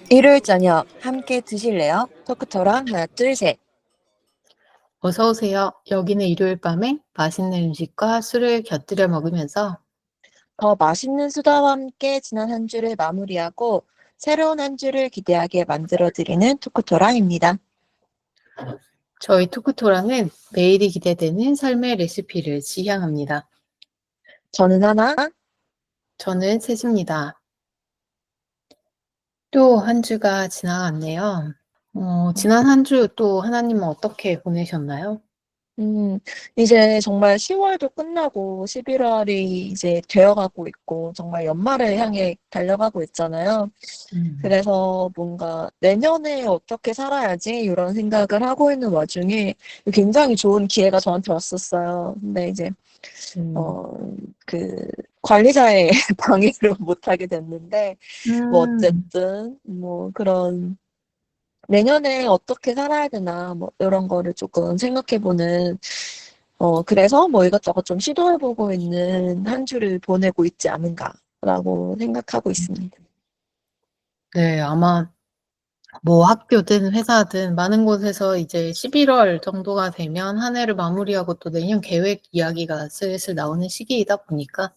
일요일 저녁 함께 드실래요? 토크토랑 하나 둘 셋. 어서 오세요. 여기는 일요일 밤에 맛있는 음식과 술을 곁들여 먹으면서 더 맛있는 수다와 함께 지난 한 주를 마무리하고 새로운 한 주를 기대하게 만들어 드리는 토크토랑입니다. 저희 토크토랑은 매일이 기대되는 삶의 레시피를 지향합니다. 저는 하나. 저는 세지입니다. 또 한 주가 지나갔네요. 지난 한 주 또 하나님은 어떻게 보내셨나요? 이제 정말 10월도 끝나고 11월이 이제 되어가고 있고 정말 연말을 향해 달려가고 있잖아요. 음, 그래서 뭔가 내년에 어떻게 살아야지 이런 생각을 하고 있는 와중에 굉장히 좋은 기회가 저한테 왔었어요. 근데 이제 음, 어, 그 관리자의 방해를 못하게 됐는데 뭐 음, 어쨌든 뭐 그런 내년에 어떻게 살아야 되나 뭐 이런 거를 조금 생각해보는 그래서 뭐 이것저것 좀 시도해보고 있는 한 주를 보내고 있지 않은가라고 생각하고 있습니다. 네, 아마 뭐 학교든 회사든 많은 곳에서 이제 11월 정도가 되면 한 해를 마무리하고 또 내년 계획 이야기가 슬슬 나오는 시기이다 보니까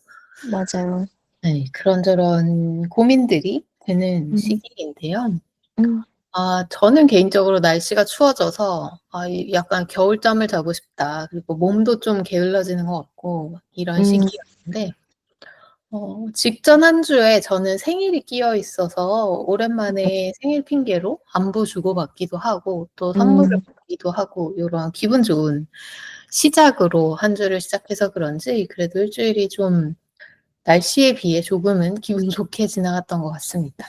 맞아요. 네, 그런저런 고민들이 되는 음, 시기인데요. 음, 저는 개인적으로 날씨가 추워져서 약간 겨울잠을 자고 싶다. 그리고 몸도 좀 게을러지는 것 같고 이런 음, 시기였는데 직전 한 주에 저는 생일이 끼어 있어서 오랜만에 생일 핑계로 안부 주고받기도 하고 또 선물을 음, 받기도 하고 요런 기분 좋은 시작으로 한 주를 시작해서 그런지 그래도 일주일이 좀 날씨에 비해 조금은 기분 좋게 지나갔던 것 같습니다.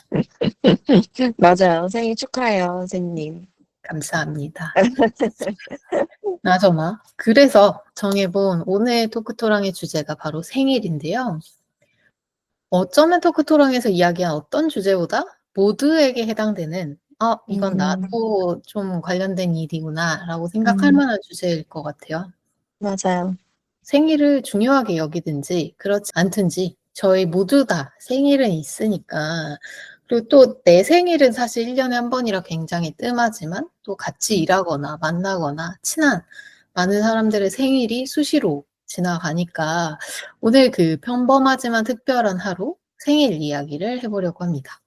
맞아요. 생일 축하해요, 선생님. 감사합니다. 나저나 그래서 정해본 오늘 토크토랑의 주제가 바로 생일인데요. 어쩌면 토크토랑에서 이야기한 어떤 주제보다 모두에게 해당되는 이건 음, 나도 좀 관련된 일이구나라고 생각할 음, 만한 주제일 것 같아요. 맞아요. 생일을 중요하게 여기든지 그렇지 않든지 저희 모두 다 생일은 있으니까 그리고 또 내 생일은 사실 1년에 한 번이라 굉장히 뜸하지만 또 같이 일하거나 만나거나 친한 많은 사람들의 생일이 수시로 지나가니까 오늘 그 평범하지만 특별한 하루 생일 이야기를 해 보려고 합니다.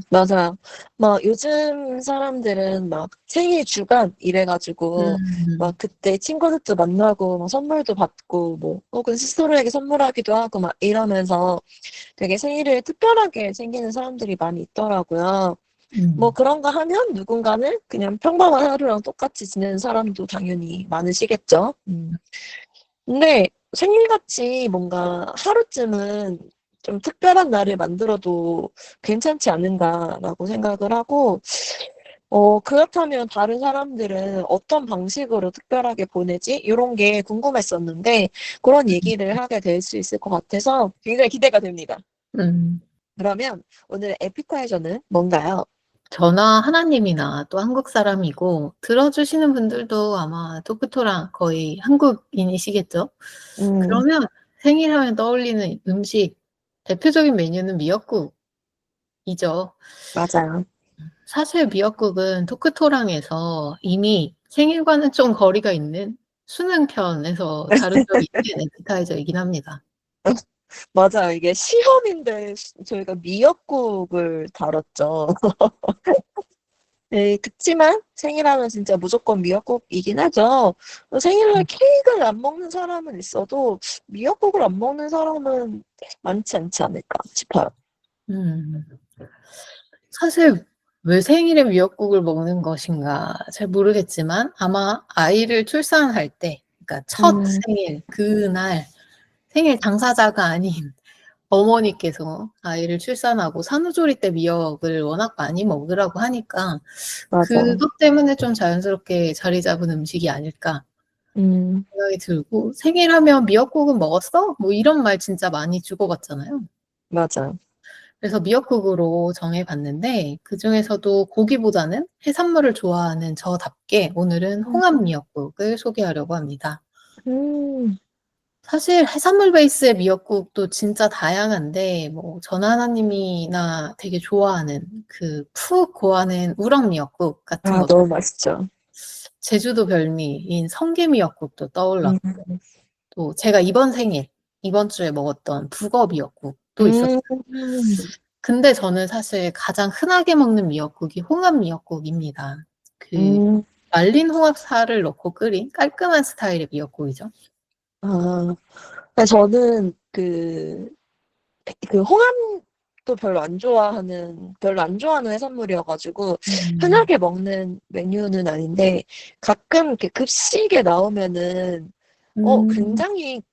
맞아요. 막 요즘 사람들은 막 생일 주간 이래가지고 막 음. 그때 친구들도 만나고 막 선물도 받고 뭐 혹은 스스로에게 선물하기도 하고 막 이러면서 되게 생일을 특별하게 챙기는 사람들이 많이 있더라고요. 뭐 음. 그런가 하면 누군가는 그냥 평범한 하루랑 똑같이 지내는 사람도 당연히 많으시겠죠. 근데 생일같이 뭔가 하루쯤은 좀 특별한 날을 만들어도 괜찮지 않은가라고 생각을 하고, 그렇다면 다른 사람들은 어떤 방식으로 특별하게 보내지? 이런 게 궁금했었는데, 그런 얘기를 하게 될 수 있을 것 같아서 굉장히 기대가 됩니다. 음. 그러면 오늘의 에피타이저는 뭔가요? 저나 하나님이나 또 한국 사람이고 들어주시는 분들도 아마 토크토랑 거의 한국인이시겠죠? 음, 그러면 생일하면 떠올리는 음식 대표적인 메뉴는 미역국이죠. 맞아요. 사실 미역국은 토크토랑에서 이미 생일과는 좀 거리가 있는 수능편에서 다룬 적이 있는 에피타이저이긴 합니다. 맞아요. 이게 시험인데 저희가 미역국을 다뤘죠. 네, 그치만 생일하면 진짜 무조건 미역국이긴 하죠. 생일날 케이크를 안 먹는 사람은 있어도 미역국을 안 먹는 사람은 많지 않지 않을까 싶어요. 음. 사실 왜 생일에 미역국을 먹는 것인가 잘 모르겠지만 아마 아이를 출산할 때 그러니까 첫 음, 생일 그날 생일 당사자가 아닌 어머니께서 아이를 출산하고 산후조리 때 미역을 워낙 많이 먹으라고 하니까 맞아요. 그것 때문에 좀 자연스럽게 자리 잡은 음식이 아닐까 음, 생각이 들고 생일하면 "미역국은 먹었어?" 뭐 이런 말 진짜 많이 주고받잖아요. 맞아요. 그래서 미역국으로 정해 봤는데 그중에서도 고기보다는 해산물을 좋아하는 저답게 오늘은 음, 홍합 미역국을 소개하려고 합니다. 음, 사실 해산물 베이스의 미역국도 진짜 다양한데, 뭐, 전 하나님이나 되게 좋아하는 그 푹 고하는 우럭 미역국 같은 아, 것도, 너무 맛있죠. 제주도 별미인 성게 미역국도 음, 떠올랐고, 또 제가 이번 주에 먹었던 북어 미역국도 있었어요. 음, 근데 저는 사실 가장 흔하게 먹는 미역국이 홍합 미역국입니다. 그 음, 말린 홍합살을 넣고 끓인 깔끔한 스타일의 미역국이죠. 아, 근데 저는 그 홍합도 별로 안 좋아하는 해산물이어가지고, 음, 흔하게 먹는 메뉴는 아닌데, 가끔 이렇게 급식에 나오면은, 음,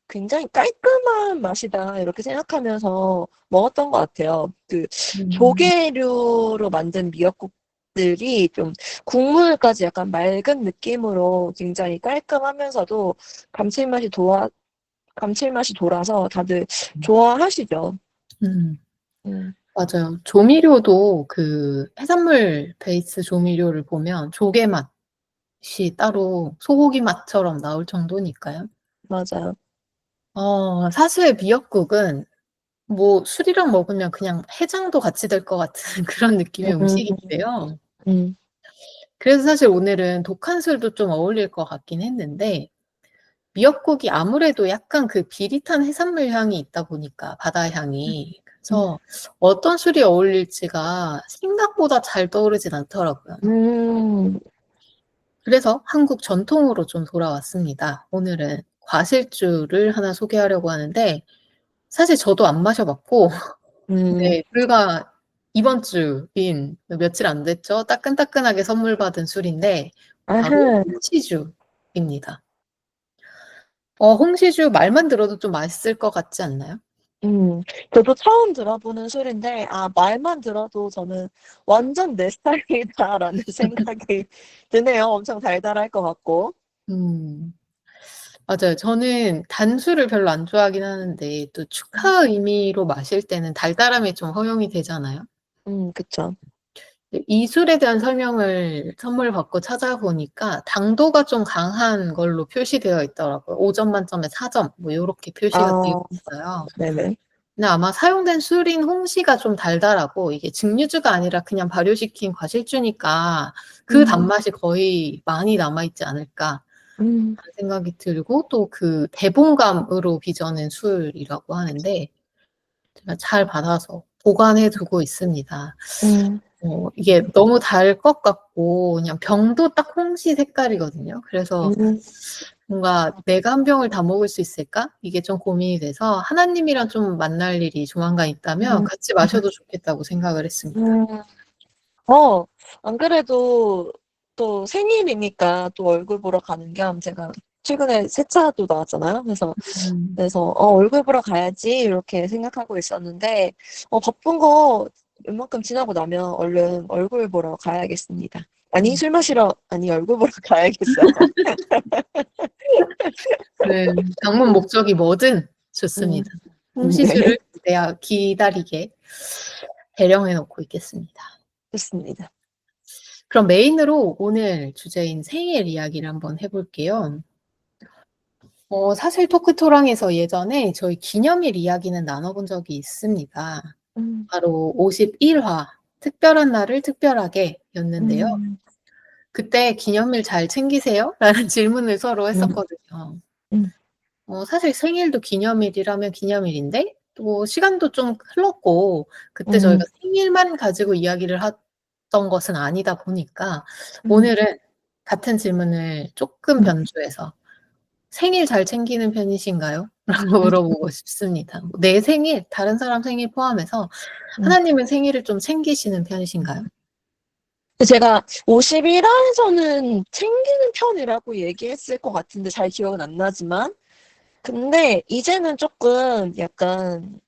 굉장히 깔끔한 맛이다, 이렇게 생각하면서 먹었던 것 같아요. 음, 조개류로 만든 미역국들이 좀 국물까지 약간 맑은 느낌으로 굉장히 깔끔하면서도 감칠맛이 도와, 감칠맛이 돌아서 다들 좋아하시죠. 음. 음, 맞아요. 조미료도 그 해산물 베이스 조미료를 보면 조개 맛이 따로 소고기 맛처럼 나올 정도니까요. 맞아요. 사실 미역국은 뭐 술이랑 먹으면 그냥 해장도 같이 될 것 같은 그런 느낌의 음, 음식인데요. 음, 그래서 사실 오늘은 독한 술도 좀 어울릴 것 같긴 했는데, 미역국이 아무래도 약간 그 비릿한 해산물 향이 있다 보니까, 바다 향이. 음, 그래서 어떤 술이 어울릴지가 생각보다 잘 떠오르진 않더라고요. 음, 그래서 한국 전통으로 좀 돌아왔습니다. 오늘은 과실주를 하나 소개하려고 하는데, 사실 저도 안 마셔봤고, 음. 네, 불과 이번 주인 며칠 안 됐죠? 따끈따끈하게 선물 받은 술인데, 바로 아하, 홍시주입니다. 홍시주 말만 들어도 좀 맛있을 것 같지 않나요? 음. 저도 처음 들어보는 술인데, 아, 말만 들어도 저는 완전 내 스타일이다라는 생각이 드네요. 엄청 달달할 것 같고. 음, 맞아요. 저는 단술을 별로 안 좋아하긴 하는데, 또 음, 축하 의미로 마실 때는 달달함이 좀 허용이 되잖아요. 그쵸. 이 술에 대한 설명을 선물 받고 찾아보니까 당도가 좀 강한 걸로 표시되어 있더라고요. 5점 만점에 4점, 뭐, 요렇게 표시가 되어 아, 있어요. 네네. 근데 아마 사용된 술인 홍시가 좀 달달하고, 이게 증류주가 아니라 그냥 발효시킨 과실주니까 그 음, 단맛이 거의 많이 남아있지 않을까 음, 하는 생각이 들고, 또 그 대봉감으로 빚어낸 술이라고 하는데, 제가 잘 받아서 보관해 두고 있습니다. 음, 이게 너무 달 것 같고, 그냥 병도 딱 홍시 색깔이거든요. 그래서 음, 뭔가 내가 한 병을 다 먹을 수 있을까? 이게 좀 고민이 돼서 하나님이랑 좀 만날 일이 조만간 있다면 음, 같이 마셔도 좋겠다고 생각을 했습니다. 음. 어, 안 그래도 또 생일이니까 또 얼굴 보러 가는 겸 제가 최근에 새 차도 나왔잖아요. 음, 얼굴 보러 가야지 이렇게 생각하고 있었는데 바쁜 거 웬만큼 지나고 나면 얼른 얼굴 보러 가야겠습니다. 아니, 음. 술 마시러, 아니, 얼굴 보러 가야겠어요. 네, 방문 목적이 뭐든 음, 좋습니다. 홍시주를 네, 기다리게 대령해 놓고 있겠습니다. 좋습니다. 그럼 메인으로 오늘 주제인 생일 이야기를 한번 해볼게요. 사실 토크토랑에서 예전에 저희 기념일 이야기는 나눠본 적이 있습니다. 음, 바로 51화 특별한 날을 특별하게 였는데요. 음, 그때 기념일 잘 챙기세요? 라는 질문을 서로 음, 했었거든요. 음, 사실 생일도 기념일이라면 기념일인데, 또 시간도 좀 흘렀고, 그때 음, 저희가 생일만 가지고 이야기를 했던 것은 아니다 보니까, 음, 오늘은 같은 질문을 조금 음, 변주해서 생일 잘 챙기는 편이신가요? 라고 음, 물어보고 싶습니다. 내 생일, 다른 사람 생일 포함해서 음. 하나님은 생일을 좀 챙기시는 편이신가요? 제가 51화에서는 챙기는 편이라고 얘기했을 것 같은데 잘 기억은 안 나지만 근데 이제는 조금 약간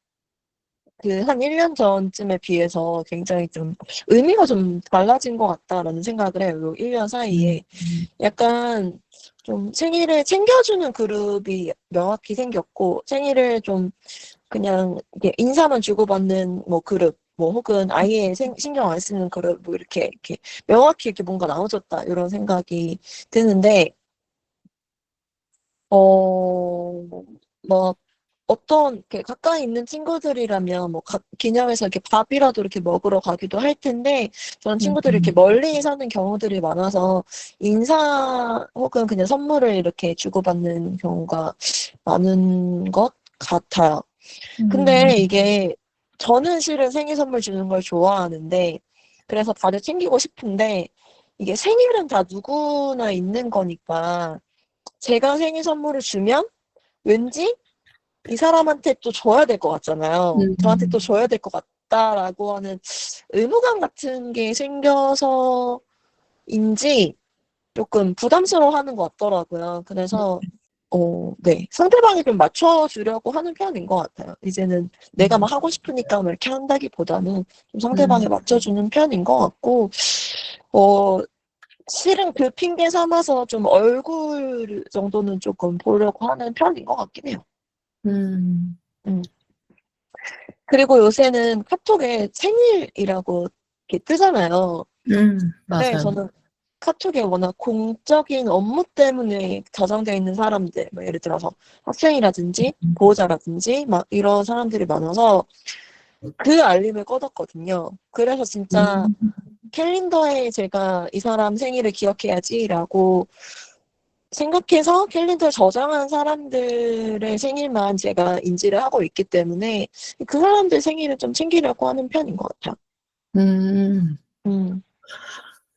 한 1년 전쯤에 비해서 굉장히 좀 의미가 좀 달라진 것 같다라는 생각을 해요. 요 1년 음, 사이에. 음, 약간 좀 생일을 챙겨주는 그룹이 명확히 생겼고 생일을 좀 그냥 이렇게 인사만 주고받는 뭐 그룹 뭐 혹은 아예 신경 안 쓰는 그룹 뭐 이렇게 명확히 이렇게 뭔가 나눠졌다 이런 생각이 드는데 어 뭐 어떤 이렇게 가까이 있는 친구들이라면 뭐 기념해서 이렇게 밥이라도 이렇게 먹으러 가기도 할 텐데 저는 친구들이 이렇게 음, 멀리 사는 경우들이 많아서 인사 혹은 그냥 선물을 이렇게 주고받는 경우가 많은 것 같아요. 근데 음, 이게 저는 실은 생일 선물 주는 걸 좋아하는데 그래서 다들 챙기고 싶은데 이게 생일은 다 누구나 있는 거니까 제가 생일 선물을 주면 왠지 이 사람한테 또 줘야 될 것 같잖아요. 저한테 또 음, 줘야 될 것 같다라고 하는 의무감 같은 게 생겨서인지 조금 부담스러워하는 것 같더라고요. 그래서 네. 상대방이 좀 맞춰주려고 하는 편인 것 같아요. 이제는 내가 막 하고 싶으니까 뭐 이렇게 한다기보다는 좀 상대방에 음, 맞춰주는 편인 것 같고, 어, 실은 그 핑계 삼아서 좀 얼굴 정도는 조금 보려고 하는 편인 것 같긴 해요. 음, 음. 그리고 요새는 카톡에 생일이라고 이렇게 뜨잖아요. 근데 맞아요. 저는 카톡에 워낙 공적인 업무 때문에 저장되어 있는 사람들, 뭐 예를 들어서 학생이라든지 보호자라든지 막 이런 사람들이 많아서 그 알림을 꺼뒀거든요. 그래서 진짜 음, 캘린더에 제가 이 사람 생일을 기억해야지라고 생각해서 캘린더에 저장한 사람들의 생일만 제가 인지를 하고 있기 때문에 그 사람들 생일을 좀 챙기려고 하는 편인 것 같아요. 음, 음,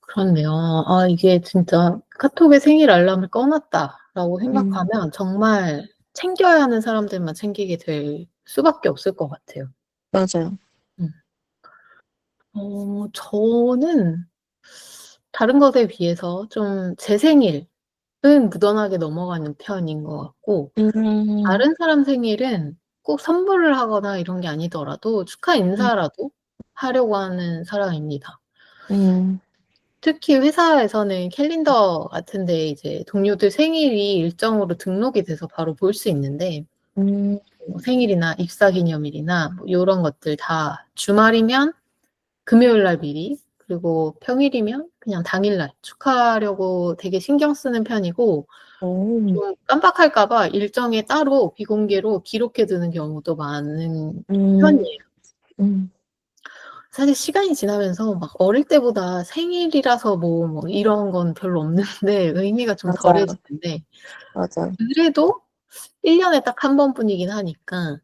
그렇네요. 아, 이게 진짜 카톡에 생일 알람을 꺼놨다라고 음, 생각하면 정말 챙겨야 하는 사람들만 챙기게 될 수밖에 없을 것 같아요. 맞아요. 음. 저는 다른 것에 비해서 좀 제 생일은 무던하게 넘어가는 편인 것 같고, 음, 다른 사람 생일은 꼭 선물을 하거나 이런 게 아니더라도 축하 음, 인사라도 하려고 하는 사람입니다. 음, 특히 회사에서는 캘린더 같은 데 이제 동료들 생일이 일정으로 등록이 돼서 바로 볼 수 있는데, 음, 뭐 생일이나 입사 기념일이나 뭐 요런 것들 다 주말이면 금요일 날 미리, 그리고 평일이면 그냥 당일날 축하하려고 되게 신경 쓰는 편이고, 오, 좀 깜빡할까 봐 일정에 따로 비공개로 기록해 두는 경우도 많은 음, 편이에요. 음, 사실 시간이 지나면서 막 어릴 때보다 생일이라서 뭐 이런 건 별로 없는데 의미가 좀 맞아요. 덜해지는데, 맞아요. 그래도 1 년에 딱 한 번뿐이긴 하니까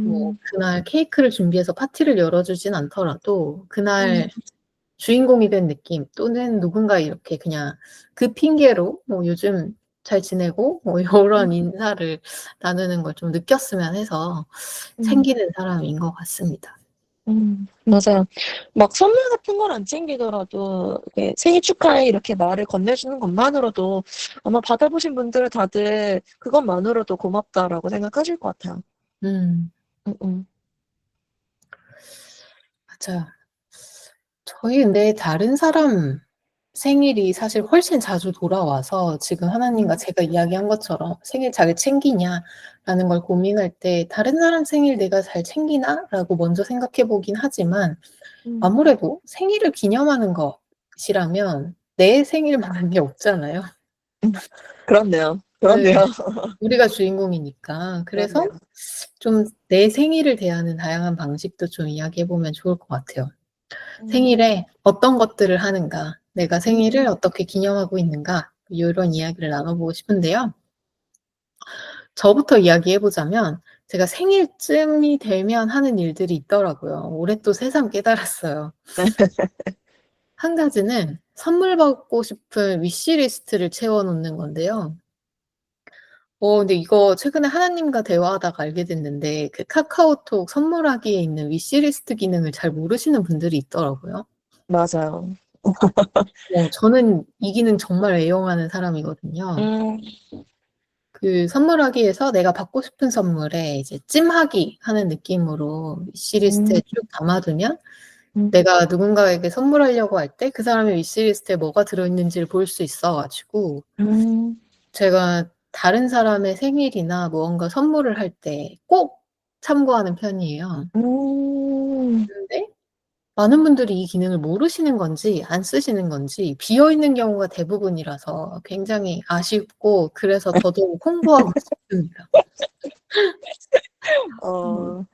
뭐 음, 그날 케이크를 준비해서 파티를 열어주진 않더라도 음, 그날 주인공이 된 느낌, 또는 누군가 이렇게 그냥 그 핑계로 뭐 "요즘 잘 지내고?" 뭐 요런 인사를 나누는 걸 좀 느꼈으면 해서 음, 챙기는 사람인 것 같습니다. 맞아요. 막 선물 같은 걸 안 챙기더라도 이렇게 생일 축하해 이렇게 말을 건네주는 것만으로도 아마 받아보신 분들은 다들 그것만으로도 고맙다라고 생각하실 것 같아요. 음. 음, 음, 맞아요. 저희 근데 다른 사람 생일이 사실 훨씬 자주 돌아와서 지금 하나님과 음, 제가 이야기한 것처럼 '생일 잘 챙기냐?'라는 걸 고민할 때 '다른 사람 생일 내가 잘 챙기나?'라고 먼저 생각해 보긴 하지만, 음, 아무래도 생일을 기념하는 것이라면 내 생일만한 게 없잖아요. 음. 그렇네요. 네. 그렇네요. 우리가 주인공이니까. 그래서 그렇네요. 좀 내 생일을 대하는 다양한 방식도 좀 이야기해 보면 좋을 것 같아요. 음, 생일에 어떤 것들을 하는가, 내가 생일을 음, 어떻게 기념하고 있는가, 요런 이야기를 나눠보고 싶은데요. 저부터 이야기해 보자면 제가 생일쯤이 되면 하는 일들이 있더라고요. 올해 또 새삼 깨달았어요. 한 가지는 선물 받고 싶은 위시 리스트를 채워 놓는 건데요. 근데 이거 최근에 하나님과 대화하다가 알게 됐는데, 그 카카오톡 선물하기에 있는 위시 리스트 기능을 잘 모르시는 분들이 있더라고요. 맞아요. 저는 이 기능 정말 애용하는 사람이거든요. 음, 그 선물하기에서 내가 받고 싶은 선물에 이제 찜하기 하는 느낌으로 음, 위시리스트에 쭉 담아두면, 음, 내가 누군가에게 선물하려고 할 때 그 사람의 위시리스트에 뭐가 들어있는지를 볼 수 있어 가지고, 음, 제가 다른 사람의 생일이나 무언가 선물을 할 때 꼭 참고하는 편이에요. 음, 근데 많은 분들이 이 기능을 모르시는 건지 안 쓰시는 건지 비어 있는 경우가 대부분이라서 굉장히 아쉽고 그래서 더더욱 홍보하고 싶습니다. 음. 어,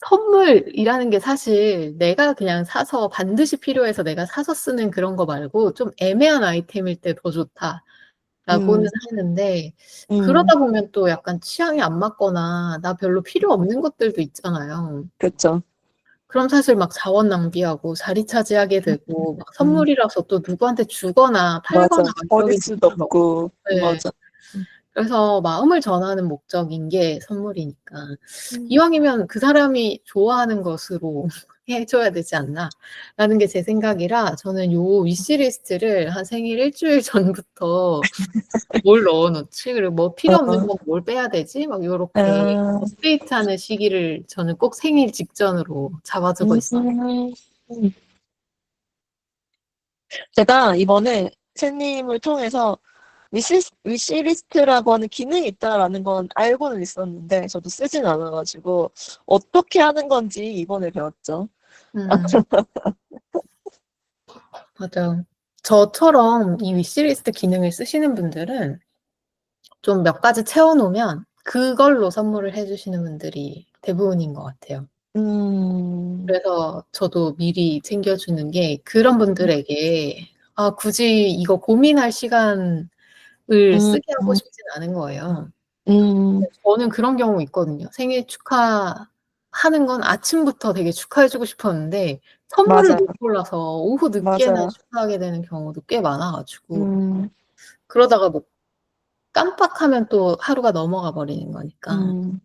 선물이라는 게 사실 내가 그냥 사서 반드시 필요해서 내가 사서 쓰는 그런 거 말고 좀 애매한 아이템일 때 더 좋다라고는 음, 하는데 음, 그러다 보면 또 약간 취향이 안 맞거나 나 별로 필요 없는 것들도 있잖아요. 그렇죠. 그럼 사실 막 자원 낭비하고 자리 차지하게 되고 막 음, 선물이라서 또 누구한테 주거나 팔거나 맞아. 막 버릴 이러기 수도 힘들어. 없고, 네. 맞아. 음, 그래서 마음을 전하는 목적인 게 선물이니까 음, 이왕이면 그 사람이 좋아하는 것으로 해줘야 되지 않나 라는 게 제 생각이라 저는 요 위시리스트를 한 생일 일주일 전부터 뭘 넣어놓지 그리고 뭐 필요 없는 어, 건 뭘 빼야 되지 막 요렇게 아, 업데이트하는 시기를 저는 꼭 생일 직전으로 잡아두고 있어요. 음. 제가 이번에 샌님을 통해서 위시리스트라고 하는 기능이 있다라는 건 알고는 있었는데 저도 쓰진 않아가지고 어떻게 하는 건지 이번에 배웠죠. 음, 맞아요. 저처럼 이 위시리스트 기능을 쓰시는 분들은 좀 몇 가지 채워놓으면 그걸로 선물을 해주시는 분들이 대부분인 것 같아요. 음, 그래서 저도 미리 챙겨주는 게 그런 분들에게 아, 굳이 이거 고민할 시간을 음, 쓰게 하고 싶진 않은 거예요. 음, 저는 그런 경우 있거든요. 생일 축하하는 건 아침부터 되게 축하해주고 싶었는데 선물을 맞아, 못 골라서 오후 늦게나 맞아. 축하하게 되는 경우도 꽤 많아가지고 음, 그러다가 뭐 깜빡하면 또 하루가 넘어가 버리는 거니까. 음,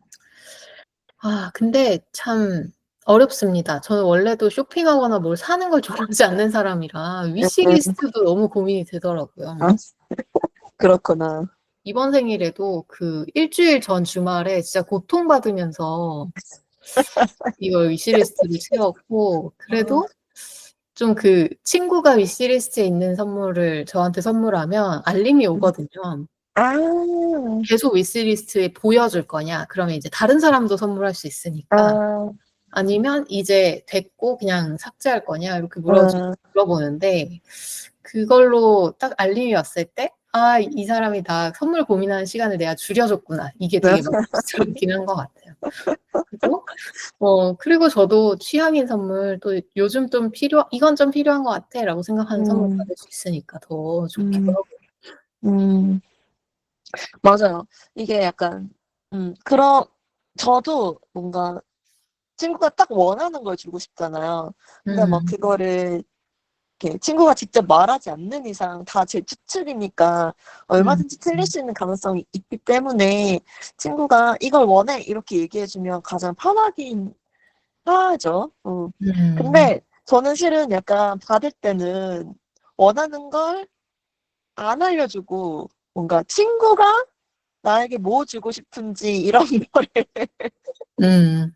아, 근데 참 어렵습니다. 저는 원래도 쇼핑하거나 뭘 사는 걸 좋아하지 않는 사람이라 음, 위시리스트도 너무 고민이 되더라고요. 아, 그렇구나. 이번 생일에도 그 일주일 전 주말에 진짜 고통받으면서 이걸 위시리스트를 채웠고, 어, 그래도 좀 그 친구가 위시리스트에 있는 선물을 저한테 선물하면 알림이 오거든요. 아, 계속 위시리스트에 보여줄 거냐? 그러면 이제 다른 사람도 선물할 수 있으니까. 아, 아니면 이제 됐고 그냥 삭제할 거냐? 이렇게 아, 물어보는데, 그걸로 딱 알림이 왔을 때, 아, 이 사람이 다 선물 고민하는 시간을 내가 줄여줬구나. 이게 되게 만족스럽긴 한 것 같아요. 그리고, 그리고 저도 취향인 선물 또 요즘 좀 이건 좀 필요한 것 같아. 라고 생각하는 선물 음, 받을 수 있으니까 더 좋기도 음, 하고. 음. 맞아요. 이게 약간, 그런, 저도 뭔가 친구가 딱 원하는 걸 주고 싶잖아요. 근데 막 음, 그거를 이렇게 친구가 직접 말하지 않는 이상 다 제 추측이니까 음, 얼마든지 틀릴 수 있는 가능성이 있기 때문에 친구가 이걸 원해 이렇게 얘기해주면 가장 편하긴 하죠. 음, 근데 저는 실은 약간 받을 때는 원하는 걸 안 알려주고 뭔가 친구가 나에게 뭐 주고 싶은지 이런 거를 음,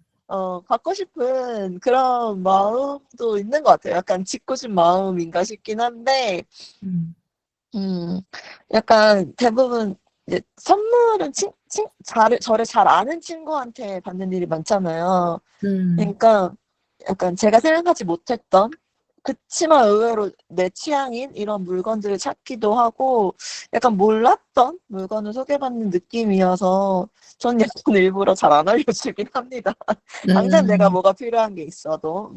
받고 싶은 그런 마음도 있는 것 같아요. 약간 짓궂은 마음인가 싶긴 한데, 음, 음, 약간 대부분 이제 선물은 저를 잘 아는 친구한테 받는 일이 많잖아요. 음, 그러니까 약간 제가 생각하지 못했던 그치만 의외로 내 취향인 이런 물건들을 찾기도 하고 약간 몰랐던 물건을 소개받는 느낌이어서 전 약간 일부러 잘 안 알려주긴 합니다. 당장 내가 음, 뭐가 필요한 게 있어도.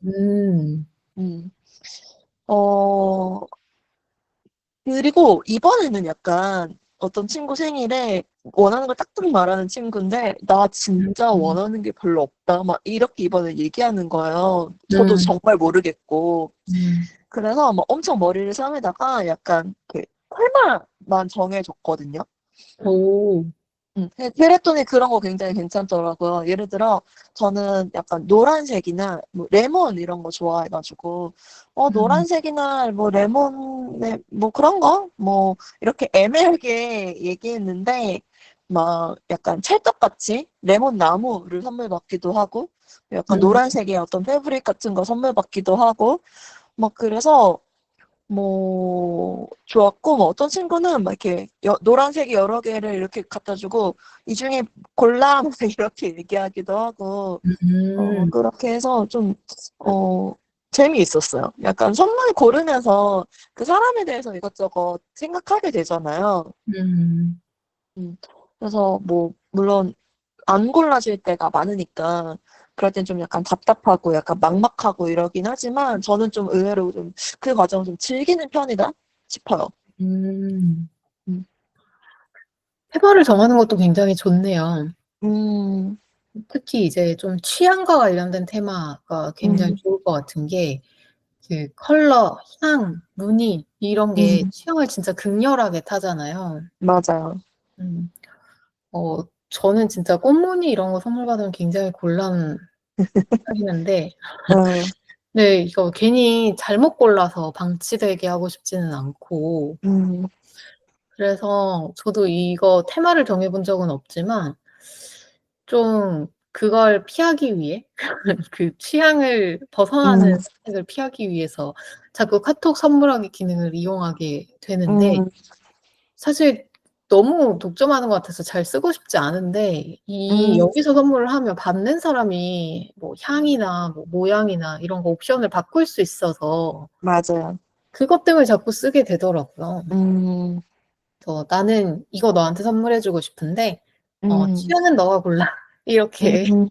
음, 음. 어, 그리고 이번에는 약간 어떤 친구 생일에 원하는 걸 딱딱 말하는 친구인데 나 진짜 음, 원하는 게 별로 없다 막 이렇게 이번에 얘기하는 거예요. 저도 음, 정말 모르겠고 음. 그래서 막 엄청 머리를 싸매다가 약간 그 테마만 정해줬거든요. 오, 그랬더니 그런 거 굉장히 괜찮더라고요. 예를 들어, 저는 약간 노란색이나 뭐 레몬 이런 거 좋아해가지고, 음, 노란색이나 뭐 레몬, 뭐 그런 거? 뭐, 이렇게 애매하게 얘기했는데, 막 약간 찰떡같이 레몬 나무를 선물 받기도 하고, 약간 음, 노란색의 어떤 패브릭 같은 거 선물 받기도 하고, 막 그래서 뭐 좋았고 뭐 어떤 친구는 막 이렇게 노란색이 여러 개를 이렇게 갖다 주고 이 중에 골라 막 이렇게 얘기하기도 하고 음, 그렇게 해서 좀 어 재미있었어요. 약간 선물 고르면서 그 사람에 대해서 이것저것 생각하게 되잖아요. 음, 음. 그래서 뭐 물론 안 골라질 때가 많으니까 그럴 땐 좀 약간 답답하고 약간 막막하고 이러긴 하지만 저는 좀 의외로 좀 그 과정을 좀 즐기는 편이다 싶어요. 음. 음. 테마를 정하는 것도 굉장히 좋네요. 음. 특히 이제 좀 취향과 관련된 테마가 굉장히 음. 좋을 것 같은 게, 그 컬러, 향, 무늬, 이런 게 음. 취향을 진짜 극렬하게 타잖아요. 맞아요. 음. 저는 진짜 꽃무늬 이런 거 선물 받으면 굉장히 곤란하겠는데, 어. 네, 이거 괜히 잘못 골라서 방치되게 하고 싶지는 않고, 음. 그래서 저도 이거 테마를 정해본 적은 없지만, 좀 그걸 피하기 위해, 그 취향을 벗어나는 음. 선택을 피하기 위해서 자꾸 카톡 선물하기 기능을 이용하게 되는데, 음. 사실 너무 독점하는 것 같아서 잘 쓰고 싶지 않은데, 이 음. 여기서 선물을 하면 받는 사람이 뭐 향이나 뭐 모양이나 이런 거 옵션을 바꿀 수 있어서 맞아요. 그것 때문에 자꾸 쓰게 되더라고요. 음. 그래서 나는 이거 너한테 선물해주고 싶은데, 음. 취향은 너가 골라. 이렇게 음.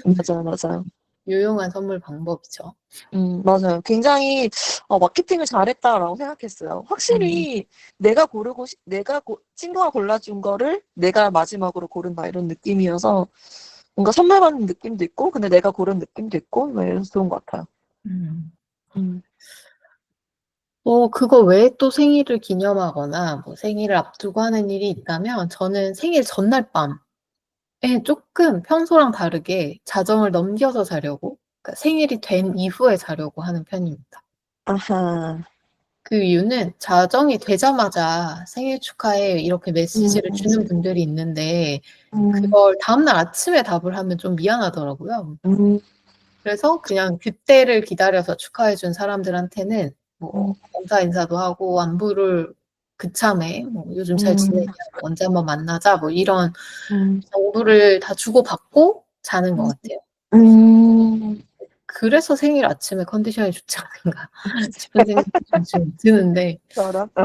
맞아요, 맞아요. 유용한 선물 방법이죠. 맞아요. 굉장히 마케팅을 잘했다라고 생각했어요. 음, 확실히 친구가 골라준 거를 내가 마지막으로 고른다 이런 느낌이어서 뭔가 선물 받는 느낌도 있고, 근데 내가 고른 느낌도 있고, 뭐 이래서 좋은 것 같아요. 음. 음. 그거 외에 또 생일을 기념하거나 뭐 생일을 앞두고 하는 일이 있다면 저는 생일 전날 밤에 조금 평소랑 다르게 자정을 넘겨서 자려고, 그러니까 생일이 된 이후에 자려고 하는 편입니다. 아하. 그 이유는 자정이 되자마자 생일 축하해 이렇게 음. 메시지를 주는 분들이 있는데 음. 그걸 다음날 아침에 답을 하면 좀 미안하더라고요. 음. 그래서 그냥 그때를 기다려서 축하해준 사람들한테는 뭐 음. 감사 인사도 하고 안부를 그참에 뭐 요즘 잘 지내냐, 음. 뭐 언제 한번 만나자, 뭐 이런 음. 정보를 다 주고받고 자는 것 같아요. 음. 그래서 생일 아침에 컨디션이 좋지 않은가 싶은 생각이 좀 드는데, 저런? 어,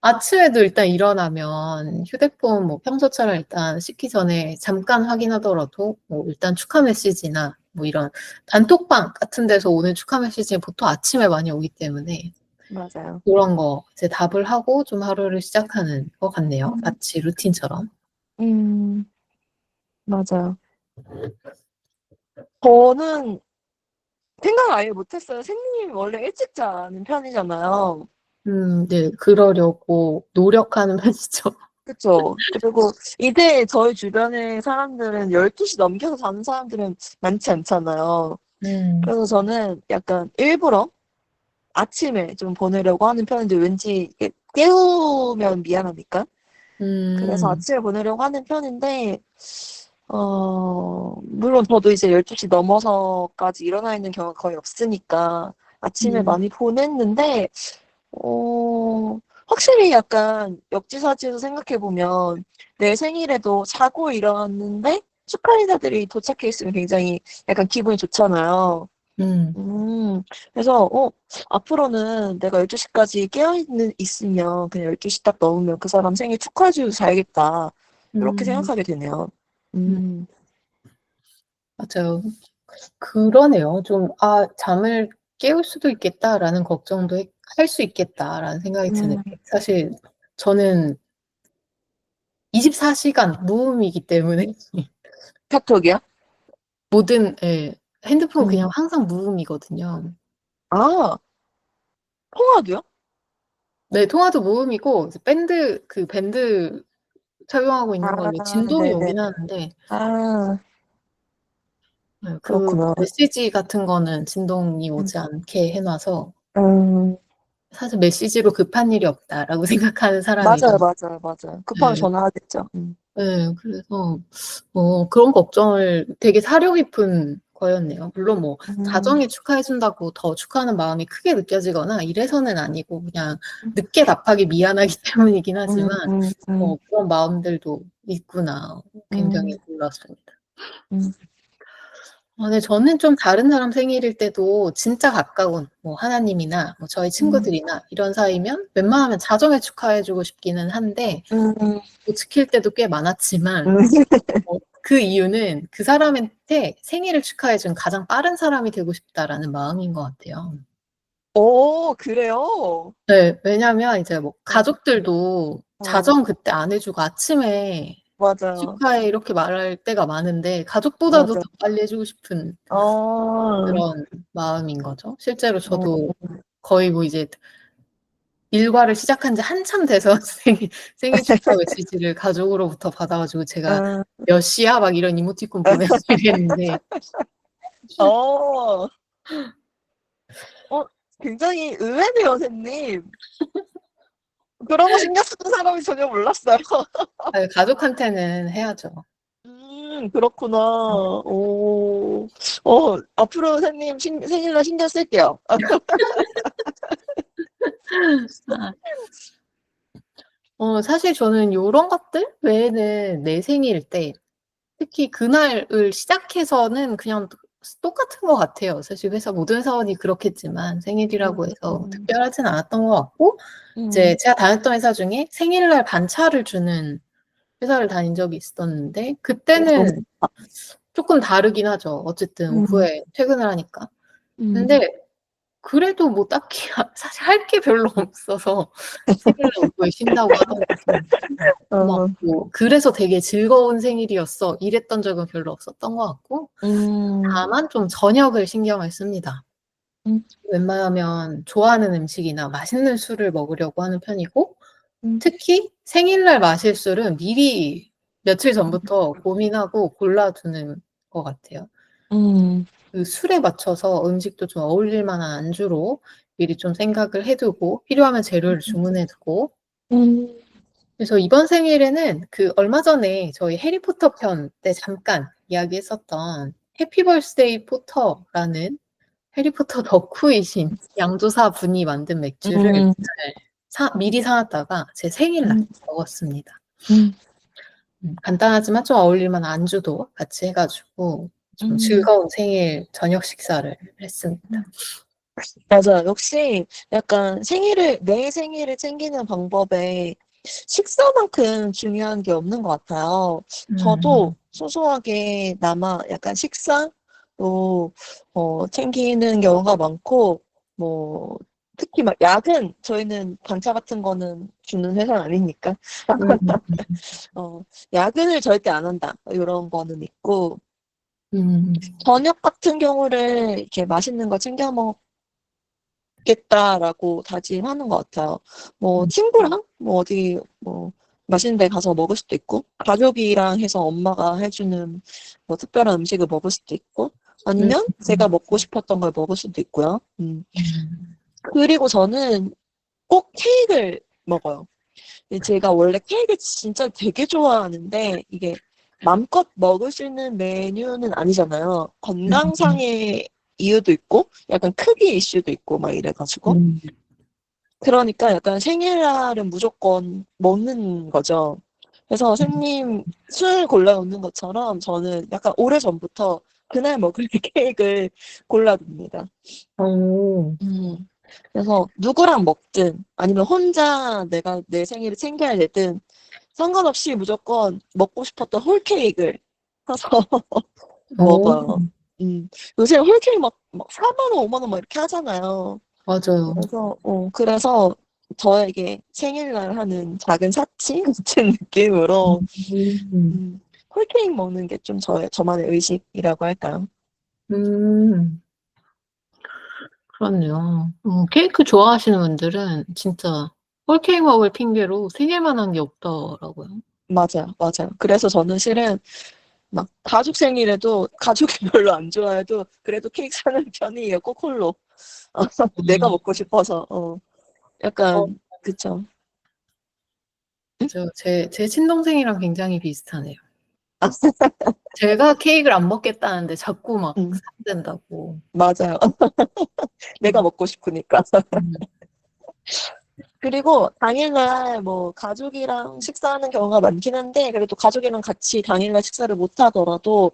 아침에도 일단 일어나면 휴대폰 뭐 평소처럼 일단 씻기 전에 잠깐 확인하더라도 뭐 일단 축하 메시지나 뭐 이런 단톡방 같은 데서 오는 축하 메시지는 보통 아침에 많이 오기 때문에 맞아요. 그런 거 이제 답을 하고 좀 하루를 시작하는 것 같네요. 음. 마치 루틴처럼. 음. 맞아요. 저는 생각 아예 못했어요. 생님이 원래 일찍 자는 편이잖아요. 네, 그러려고 노력하는 편이죠. 그쵸. 그리고 이제 저희 주변의 사람들은 12시 넘겨서 자는 사람들은 많지 않잖아요. 음, 그래서 저는 약간 일부러 아침에 좀 보내려고 하는 편인데 왠지 이게 깨우면 미안하니까. 그래서 음, 아침에 보내려고 하는 편인데, 물론 저도 이제 12시 넘어서까지 일어나 있는 경우가 거의 없으니까 아침에 음, 많이 보냈는데, 확실히 약간 역지사지해서 생각해보면 내 생일에도 자고 일어났는데 축하 인사들이 도착해 있으면 굉장히 약간 기분이 좋잖아요. 음, 음, 그래서, 앞으로는 내가 12시까지 있으면 그냥 12시 딱 넘으면 그 사람 생일 축하해주고 자야겠다. 이렇게 음, 생각하게 되네요. 음, 음. 맞아요. 그러네요. 좀, 잠을 깨울 수도 있겠다라는 걱정도 할 수 있겠다라는 생각이 드는 음. 게, 사실 저는 24시간 무음이기 때문에 카톡이요? 예, 핸드폰 음. 그냥 항상 무음이거든요. 아, 통화도요? 네, 통화도 무음이고, 이제 밴드 착용하고 있는 걸로 아, 진동이 네네. 오긴 하는데, 아, 네, 그 그렇구나. 메시지 같은 거는 진동이 음. 오지 않게 해놔서, 음. 사실 메시지로 급한 일이 없다라고 생각하는 사람이라. 맞아요, 맞아요, 맞아요. 급하면 네, 전화하겠죠. 네, 그래서 그런 걱정을, 되게 사려 깊은 거였네요. 물론 뭐 음. 자정에 축하해준다고 더 축하하는 마음이 크게 느껴지거나 이래서는 아니고 그냥 늦게 답하기 미안하기 때문이긴 음. 하지만 음. 음. 그런 마음들도 있구나. 굉장히 음. 놀랐습니다. 음. 근데 저는 좀 다른 사람 생일일 때도 진짜 가까운 뭐 하나님이나 뭐 저희 친구들이나 이런 사이면 웬만하면 자정에 축하해주고 싶기는 한데 음, 못 지킬 때도 꽤 많았지만 음. 그 이유는 그 사람한테 생일을 축하해준 가장 빠른 사람이 되고 싶다라는 마음인 것 같아요. 오, 그래요? 네, 왜냐면 이제 뭐 어, 가족들도 어, 자정 그때 안 해주고 아침에 맞아요. 축하해 이렇게 말할 때가 많은데 가족보다도 더 맞아. 빨리 해주고 싶은 어, 그런 마음인 거죠. 실제로 어, 저도 거의 뭐 이제 일과를 시작한 지 한참 돼서 생일 축하 메시지를 가족으로부터 받아가지고 제가 아, 몇 시야? 막 이런 이모티콘 보내고 이랬는데 어, 어, 굉장히 의외네요, 선생님. 그런 거 신경 쓰는 사람이 전혀 몰랐어요. 가족한테는 해야죠. 그렇구나. 오, 앞으로 선생님 생일날 신경 쓸게요. 아, 사실 저는 요런 것들 외에는 내 생일 때 특히 그날을 시작해서는 그냥 똑같은 것 같아요. 사실 회사 모든 사원이 그렇겠지만 생일이라고 해서 음, 특별하진 않았던 것 같고 이제 음, 제가 다녔던 회사 중에 생일날 반차를 주는 회사를 다닌 적이 있었는데 너무 그때는 좋다. 조금 다르긴 하죠. 어쨌든 음, 오후에 퇴근을 하니까. 음, 근데 그래도 뭐 딱히 사실 할 게 별로 없어서 생일날 오후에 쉰다고 하더라도 막 어, 뭐 그래서 되게 즐거운 생일이었어 이랬던 적은 별로 없었던 것 같고 음, 다만 좀 저녁을 신경을 씁니다. 음, 웬만하면 좋아하는 음식이나 맛있는 술을 먹으려고 하는 편이고 음, 특히 생일날 마실 술은 미리 며칠 전부터 고민하고 골라두는 것 같아요. 음, 그 술에 맞춰서 음식도 좀 어울릴 만한 안주로 미리 좀 생각을 해두고 필요하면 재료를 주문해두고 음, 그래서 이번 생일에는 그 얼마 전에 저희 해리포터 편 때 잠깐 이야기했었던 해피 벌스데이 포터라는 해리포터 덕후이신 양조사 분이 만든 맥주를 음, 미리 사놨다가 제 생일날 음, 먹었습니다. 음, 간단하지만 좀 어울릴 만한 안주도 같이 해가지고 좀 음. 즐거운 생일 저녁 식사를 했습니다. 맞아요. 역시 약간 내 생일을 챙기는 방법에 식사만큼 중요한 게 없는 것 같아요. 저도 음, 소소하게 나마 약간 식사도 챙기는 경우가 많고, 뭐, 특히 막 저희는 반차 같은 거는 주는 회사는 아니니까, 음, 어, 야근을 절대 안 한다. 이런 거는 있고, 음, 저녁 같은 경우를 이렇게 맛있는 거 챙겨 겠다라고 다짐하는 것 같아요. 뭐 음, 친구랑 뭐 어디 뭐 맛있는 데 가서 먹을 수도 있고 가족이랑 해서 엄마가 해주는 뭐 특별한 음식을 먹을 수도 있고 음, 아니면 제가 먹고 싶었던 걸 먹을 수도 있고요. 그리고 저는 꼭 케이크를 먹어요. 제가 원래 케이크 진짜 되게 좋아하는데 이게 맘껏 먹을 수 있는 메뉴는 아니잖아요. 음, 건강상의 이유도 있고 약간 크기 이슈도 있고 막 이래가지고 음, 그러니까 약간 생일날은 무조건 먹는 거죠. 그래서 선생님 술 골라놓는 것처럼 저는 약간 오래전부터 그날 먹을 케이크를 골라둡니다. 오, 음. 그래서 누구랑 먹든 아니면 혼자 내가 내 생일을 챙겨야 되든 상관없이 무조건 먹고 싶었던 홀케이크를 사서 오, 먹어요. 요새 홀케이크 막 4만 원, 5만 원 막 이렇게 하잖아요. 맞아요. 그래서 저에게 생일날 하는 작은 사치 같은 느낌으로 음, 음, 홀케이크 먹는 게 좀 저만의 의식이라고 할까요? 음, 그렇네요. 케이크 좋아하시는 분들은 진짜 홀케이크 먹을 핑계로 생일만 한 게 없더라고요. 맞아요, 맞아요. 그래서 저는 실은 막 가족 생일에도 가족이 별로 안 좋아해도 그래도 케이크 사는 편이에요. 코콜로. 내가 음, 먹고 싶어서. 어, 약간 그쵸. 응? 맞아요. 제 친동생이랑 굉장히 비슷하네요. 제가 케이크를 안 먹겠다는데 자꾸 막 응, 사된다고. 맞아요. 내가 음, 먹고 싶으니까. 음, 그리고 당일날 뭐 가족이랑 식사하는 경우가 많긴 한데 그래도 가족이랑 같이 당일날 식사를 못 하더라도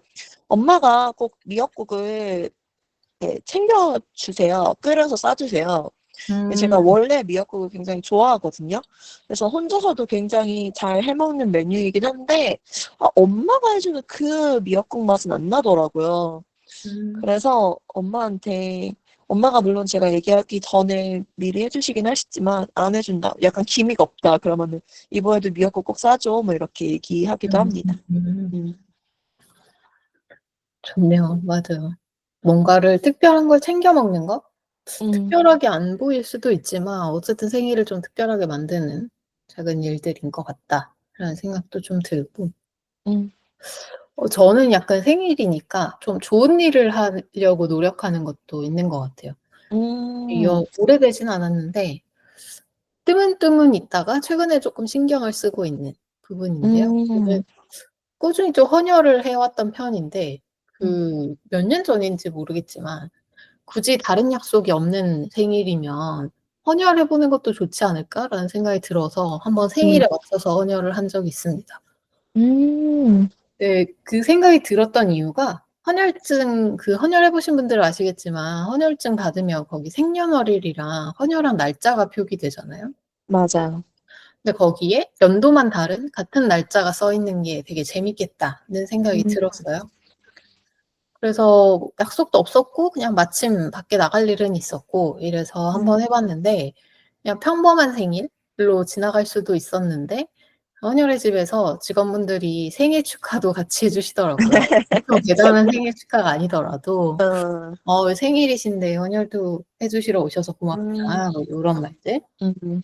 엄마가 꼭 미역국을 이렇게 챙겨주세요. 끓여서 싸주세요. 제가 음, 원래 미역국을 굉장히 좋아하거든요. 그래서 혼자서도 굉장히 잘 해먹는 메뉴이긴 한데, 엄마가 해주는 그 미역국 맛은 안 나더라고요. 음, 그래서 엄마가 물론 제가 얘기하기 전에 미리 해주시긴 하시지만, 안 해준다. 약간 기미가 없다. 그러면은, 이번에도 미역국 꼭 싸줘. 뭐 이렇게 얘기하기도 합니다. 음. 음, 좋네요. 맞아요. 뭔가를 특별한 걸 챙겨 먹는 것? 음, 특별하게 안 보일 수도 있지만 어쨌든 생일을 좀 특별하게 만드는 작은 일들인 것 같다라는 생각도 좀 들고 음, 저는 약간 생일이니까 좀 좋은 일을 하려고 노력하는 것도 있는 것 같아요. 음, 오래되진 않았는데 뜨문뜨문 있다가 최근에 조금 신경을 쓰고 있는 부분인데요. 저는 음, 꾸준히 좀 헌혈을 해왔던 편인데 음, 그 몇 년 전인지 모르겠지만 굳이 다른 약속이 없는 생일이면 '헌혈해 보는 것도 좋지 않을까?'라는 생각이 들어서 한번 음, 생일에 맞춰서 헌혈을 한 적이 있습니다. 음, 네. 그 생각이 들었던 이유가 헌혈증 헌혈해 보신 분들은 아시겠지만 헌혈증 받으면 거기 생년월일이랑 헌혈한 날짜가 표기되잖아요. 맞아요. 근데 거기에 연도만 다른 같은 날짜가 써 있는 게 되게 재밌겠다는 생각이 음, 들었어요. 그래서 약속도 없었고 그냥 마침 밖에 나갈 일은 있었고 이래서 음, 한번 해 봤는데 그냥 평범한 생일로 지나갈 수도 있었는데 헌혈의 집에서 직원분들이 생일 축하도 같이 해 주시더라고요. 엄청 대단한 생일 축하가 아니더라도 어, "생일이신데 헌혈도 해 주시러 오셔서 음, 고맙다." 뭐 요런 말들 음,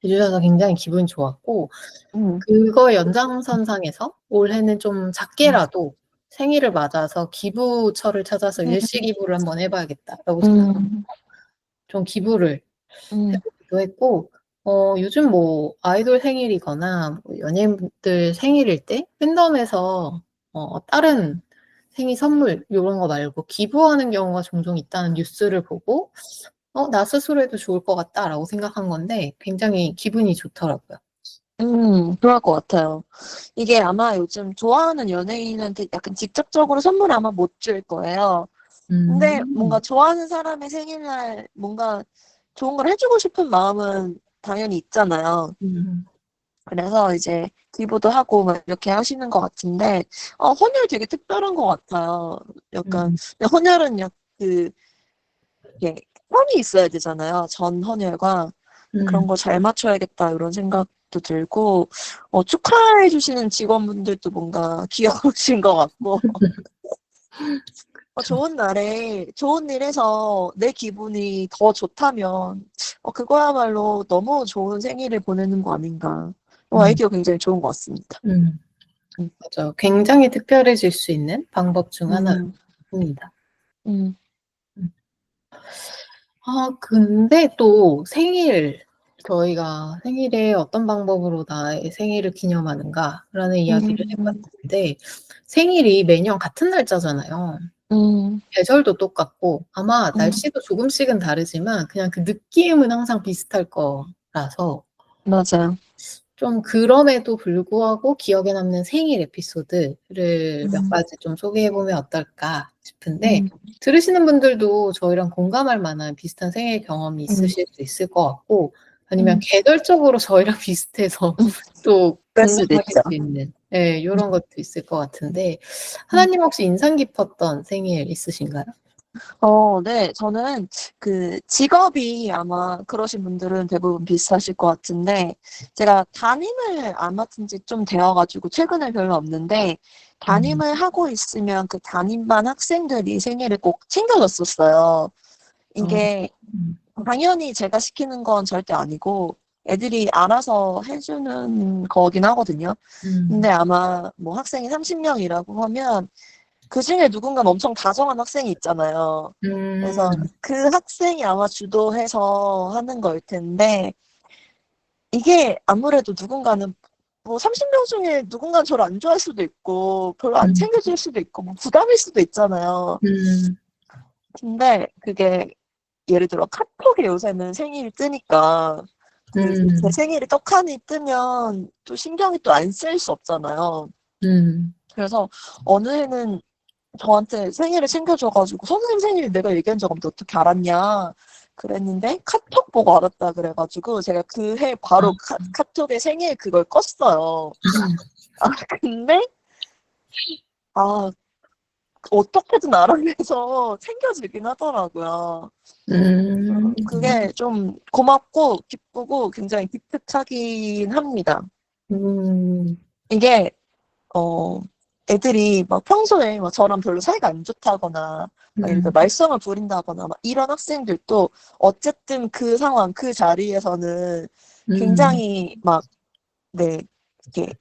해 주셔서 굉장히 기분이 좋았고 음, 그거의 연장선상에서 올해는 좀 작게라도 생일을 맞아서 기부처를 찾아서 일시 기부를 한번 해 봐야겠다라고 생각해서 음, 좀 기부를 해 음, 보기도 했고 요즘 뭐 아이돌 생일이거나 뭐 연예인분들 생일일 때 팬덤에서 다른 생일 선물 요런 거 말고 기부하는 경우가 종종 있다는 뉴스를 보고 '나 스스로 해도 좋을 것 같다.'라고 생각한 건데 굉장히 기분이 좋더라고요. 그럴 것 같아요. 이게 아마 요즘 좋아하는 연예인한테 약간 직접적으로 선물 아마 못 줄 거예요. 근데 뭔가 음. 좋아하는 사람의 생일날 뭔가 좋은 걸 해주고 싶은 마음은 당연히 있잖아요. 음. 그래서 이제 기부도 하고 막 이렇게 하시는 것 같은데, 헌혈 되게 특별한 것 같아요. 약간, 음. 근데 헌혈은 그, 이게 선이 있어야 되잖아요. 전 헌혈과. 그런 음. 거 잘 맞춰야겠다, 이런 생각도 들고, 축하해주시는 직원분들도 뭔가 귀여우신 것 같고, 그쵸. 좋은 날에 좋은 일 해서 내 기분이 더 좋다면, 그거야말로 너무 좋은 생일을 보내는 거 아닌가. 음. 아이디어 굉장히 좋은 것 같습니다. 음. 음, 맞아요. 굉장히 특별해질 수 있는 방법 중 음, 하나입니다. 음, 음. 근데 또 저희가 '생일에 어떤 방법으로 나의 생일을 기념하는가.'라는 이야기를 해 음, 봤는데 생일이 매년 같은 날짜잖아요. 음, 계절도 똑같고 아마 음, 날씨도 조금씩은 다르지만 그냥 그 느낌은 항상 비슷할 거라서 맞아요. 좀 그럼에도 불구하고 기억에 남는 생일 에피소드를 몇 음, 가지 좀 소개해 보면 어떨까 싶은데 음, 들으시는 분들도 저희랑 공감할 만한 비슷한 생일 경험이 음, 있으실 수 있을 것 같고 아니면 음, 계절적으로 저희랑 비슷해서 음, 또 그럴 수도 공감하실 있죠. 수 있는 요런 것도 있을 것 같은데 음. 하나님 혹시 인상 깊었던 생일 있으신가요? 네. 저는 직업이 아마 그러신 분들은 대부분 비슷하실 것 같은데, 제가 담임을 안 맡은 지 좀 되어 가지고 최근에 별로 없는데, 음. 담임을 하고 있으면 그 담임반 학생들이 생일을 꼭 챙겨줬었어요. 어. 이게 음. 당연히 제가 시키는 건 절대 아니고, 애들이 알아서 해주는 거긴 하거든요. 근데 음. 아마 뭐 학생이 30명이라고 하면, 그중에 누군가는 엄청 다정한 학생이 있잖아요. 그래서 음. 그 학생이 아마 주도해서 하는 거일 텐데, 이게 아무래도 누군가는 뭐 30명 중에 누군가는 저를 안 좋아할 수도 있고, 별로 안 음. 챙겨줄 수도 있고, 뭐 부담일 수도 있잖아요. 음. 근데 그게 예를 들어 카톡에 요새는 생일이 뜨니까, 제 음. 생일이 떡하니 뜨면 또 신경이 또 안 쓰일 수 없잖아요. 음. 그래서 어느 해는 저한테 생일을 챙겨줘가지고 선생님 생일 내가 얘기한 적 없는데 어떻게 알았냐 그랬는데 카톡 보고 알았다 그래가지고 제가 그 해 바로 카톡에 생일 그걸 껐어요. 아 근데 아 어떻게든 알아내서 챙겨주긴 하더라고요. 그게 좀 고맙고 기쁘고 굉장히 기특하긴 합니다. 음, 이게 어 애들이 막 평소에 막 저랑 별로 사이가 안 좋다거나 막 예를 들어 음, 말썽을 부린다거나 막 이런 학생들도 어쨌든 그 상황 그 자리에서는 음, 굉장히 막 네 이렇게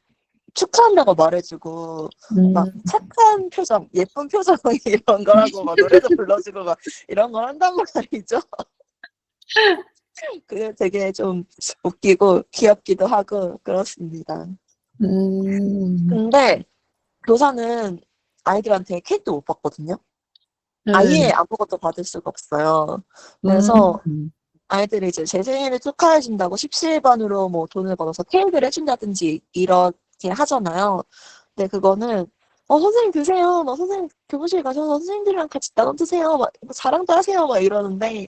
축하한다고 말해주고 막 음, 착한 표정, 예쁜 표정 이런 거라고 막 노래도 불러주고 막 이런 걸 한단 말이죠. 그게 되게 좀 웃기고 귀엽기도 하고 그렇습니다. 음, 근데 교사는 아이들한테 케이크도 못 받거든요. 아예 네, 아무것도 받을 수가 없어요. 그래서 음, 아이들이 이제 제 생일을 축하해준다고 십시일반으로 뭐 돈을 벌어서 케이크를 해준다든지 이렇게 하잖아요. 근데 그거는 선생님 드세요. 막 선생님 교무실 가셔서 선생님들이랑 같이 나눠 드세요. 막 자랑도 하세요. 막 이러는데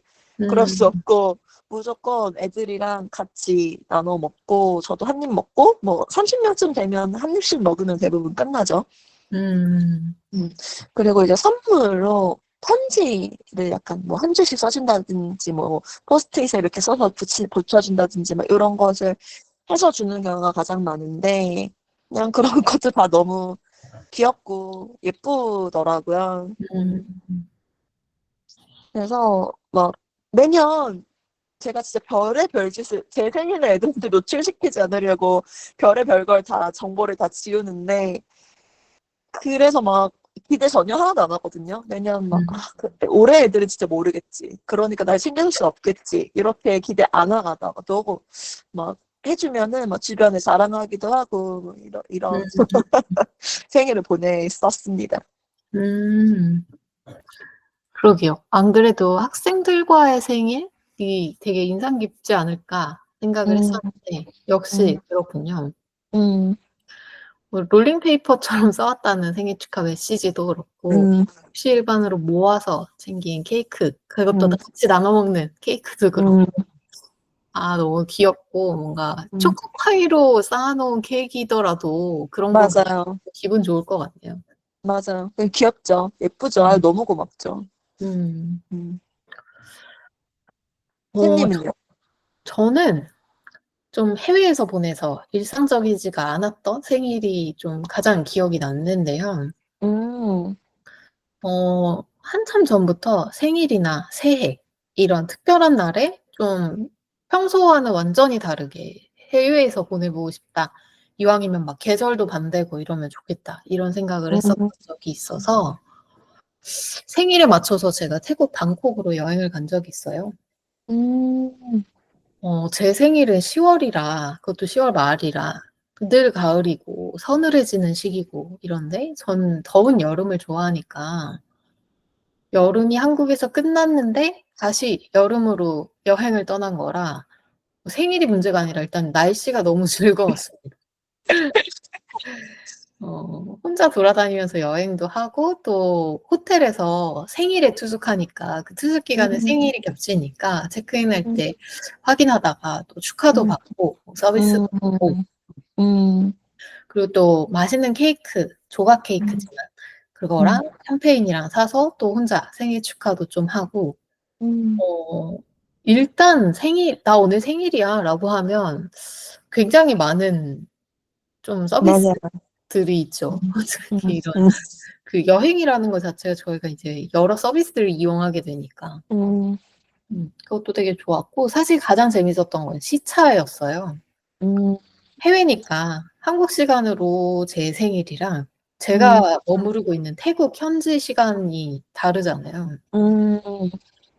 그럴 수 음, 없고 무조건 애들이랑 같이 나눠 먹고 저도 한 입 먹고 뭐 30명쯤 되면 한 입씩 먹으면 대부분 끝나죠. 음, 음. 그리고 이제 선물로 편지를 약간 뭐 한 줄씩 써준다든지 뭐 포스트잇에 이렇게 써서 붙여준다든지 막 이런 것을 해서 주는 경우가 가장 많은데 그냥 그런 것도 다 너무 귀엽고 예쁘더라고요. 음, 그래서 막 매년 제가 진짜 별의 별짓을 제 생일에 애들한테 노출시키지 않으려고 별의 별걸 다 정보를 다 지우는데 그래서 막 기대 전혀 하나도 안 하거든요. 매년 막, 음, 올해 애들은 진짜 모르겠지. 그러니까 날 신경 쓸 수 없겠지. 이렇게 기대 안 하다가 또 막 해주면은 막 주변에 자랑하기도 하고 뭐 이런 생일을 보냈었습니다. 음. 그러게요. 안 그래도 학생들과의 생일이 되게 인상 깊지 않을까 생각을 음, 했었는데, 역시 음, 그렇군요. 음, 뭐 롤링페이퍼처럼 써왔다는 생일 축하 메시지도 그렇고, 음, 십시일반으로 모아서 챙긴 케이크, 그것도 음, 다 같이 나눠 먹는 케이크도 그렇고, 음, 아, 너무 귀엽고, 뭔가 음. 초코파이로 쌓아놓은 케이크이더라도 그런 거 맞아요. 기분 좋을 것 같네요. 맞아요. 귀엽죠. 예쁘죠. 아, 음, 너무 고맙죠. 음. 음. 어, 팬님은요? 저는 좀 해외에서 보내서 일상적이지가 않았던 생일이 좀 가장 기억이 남는데요. 음, 한참 전부터 생일이나 새해, 이런 특별한 날에 좀 평소와는 완전히 다르게 해외에서 보내보고 싶다. 이왕이면 막 계절도 반대고 이러면 좋겠다. 이런 생각을 했었던 음, 적이 있어서 생일에 맞춰서 제가 태국 방콕으로 여행을 간 적이 있어요. 음, 제 생일은 10월이라, 그것도 10월 말이라, 늘 가을이고, 서늘해지는 시기고, 이런데, 전 더운 여름을 좋아하니까, 여름이 한국에서 끝났는데, 다시 여름으로 여행을 떠난 거라, 생일이 문제가 아니라 일단 날씨가 너무 즐거웠어요. 혼자 돌아다니면서 여행도 하고, 또 호텔에서 생일에 투숙하니까, 그 투숙 기간에 음, 생일이 겹치니까, 체크인할 음, 때 확인하다가 또 축하도 음, 받고, 서비스도 음, 받고, 음, 그리고 또 맛있는 케이크, 조각 음, 케이크지만, 음, 그거랑 샴페인이랑 사서 또 혼자 생일 축하도 좀 하고, 음, 어, 일단 나 오늘 생일이야 라고 하면 굉장히 많은 좀 맞아요. 서비스들이 있죠. 음, 특히 이런 음, 그 여행이라는 것 자체가 저희가 이제 여러 서비스를 이용하게 되니까. 음, 그것도 되게 좋았고, 사실 가장 재밌었던 건 시차였어요. 음, 해외니까 한국 시간으로 제 생일이랑 음, 제가 머무르고 있는 태국 현지 시간이 다르잖아요. 음,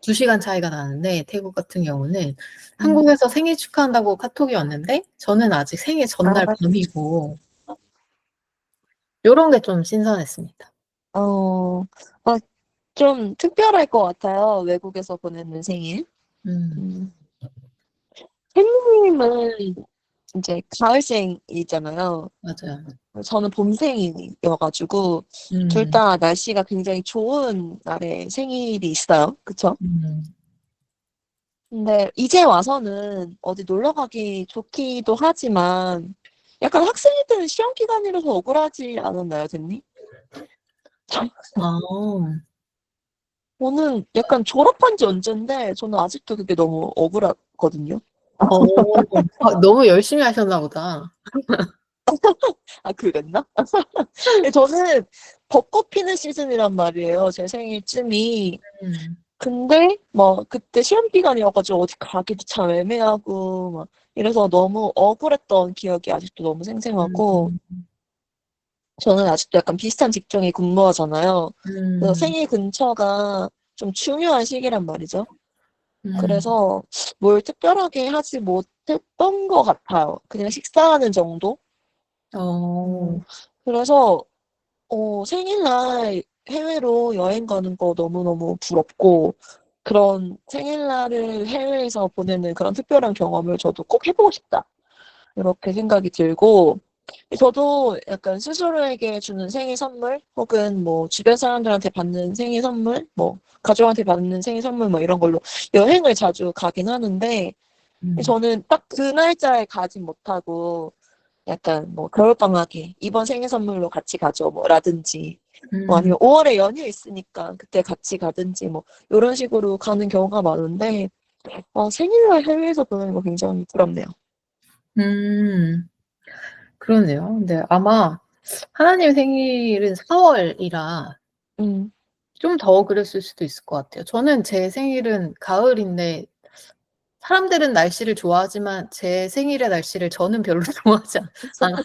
2시간 차이가 나는데 태국 같은 경우는 음. 한국에서 생일 축하한다고 카톡이 왔는데 저는 아직 생일 전날 아, 밤이고 요런 게 좀 신선했습니다. 어, 좀 특별할 것 같아요. 외국에서 보내는 생일. 음. 음. 팬님은 이제 가을생이잖아요. 맞아요. 저는 봄생이어가지고 둘 음, 다 날씨가 굉장히 좋은 날에 생일이 있어요. 그쵸? 음. 근데 이제 와서는 어디 놀러 가기 좋기도 하지만 약간 학생일 때는 시험 기간이라서 억울하지 않았나요, 젠니? 아, 저는 약간 졸업한 지 언젠데 저는 아직도 그게 너무 억울하거든요. 어, 너무 열심히 하셨나 보다. 아, 그랬나? 저는 벚꽃 피는 시즌이란 말이에요. 제 생일쯤이. 음, 근데 뭐 그때 시험 기간이어가지고 어디 가기도 참 애매하고 막 이래서 너무 억울했던 기억이 아직도 너무 생생하고 음, 저는 아직도 약간 비슷한 직종에 근무하잖아요. 그래서 음, 생일 근처가 좀 중요한 시기란 말이죠. 음, 그래서 뭘 특별하게 하지 못했던 것 같아요. 그냥 식사하는 정도? 어, 음, 그래서 생일날 해외로 여행 가는 거 너무너무 부럽고, 그런 생일날을 해외에서 보내는 그런 특별한 경험을 저도 꼭 해보고 싶다. 이렇게 생각이 들고, 저도 약간 스스로에게 주는 생일 선물, 혹은 뭐 주변 사람들한테 받는 생일 선물, 뭐 가족한테 받는 생일 선물 뭐 이런 걸로 여행을 자주 가긴 하는데, 음, 저는 딱 그 날짜에 가진 못하고, 약간 뭐 겨울방학에 이번 생일 선물로 같이 가죠 뭐 라든지 뭐 음, 아니면 5월에 연휴 있으니까 그때 같이 가든지 뭐 이런 식으로 가는 경우가 많은데 생일날 해외에서 보내는 거 굉장히 부럽네요. 음. 그러네요. 근데 아마 하나님 생일은 4월이라 음, 좀 더 그랬을 수도 있을 것 같아요. 저는 제 생일은 가을인데 사람들은 날씨를 좋아하지만 제 생일의 날씨를 저는 별로 좋아하지 않았어요.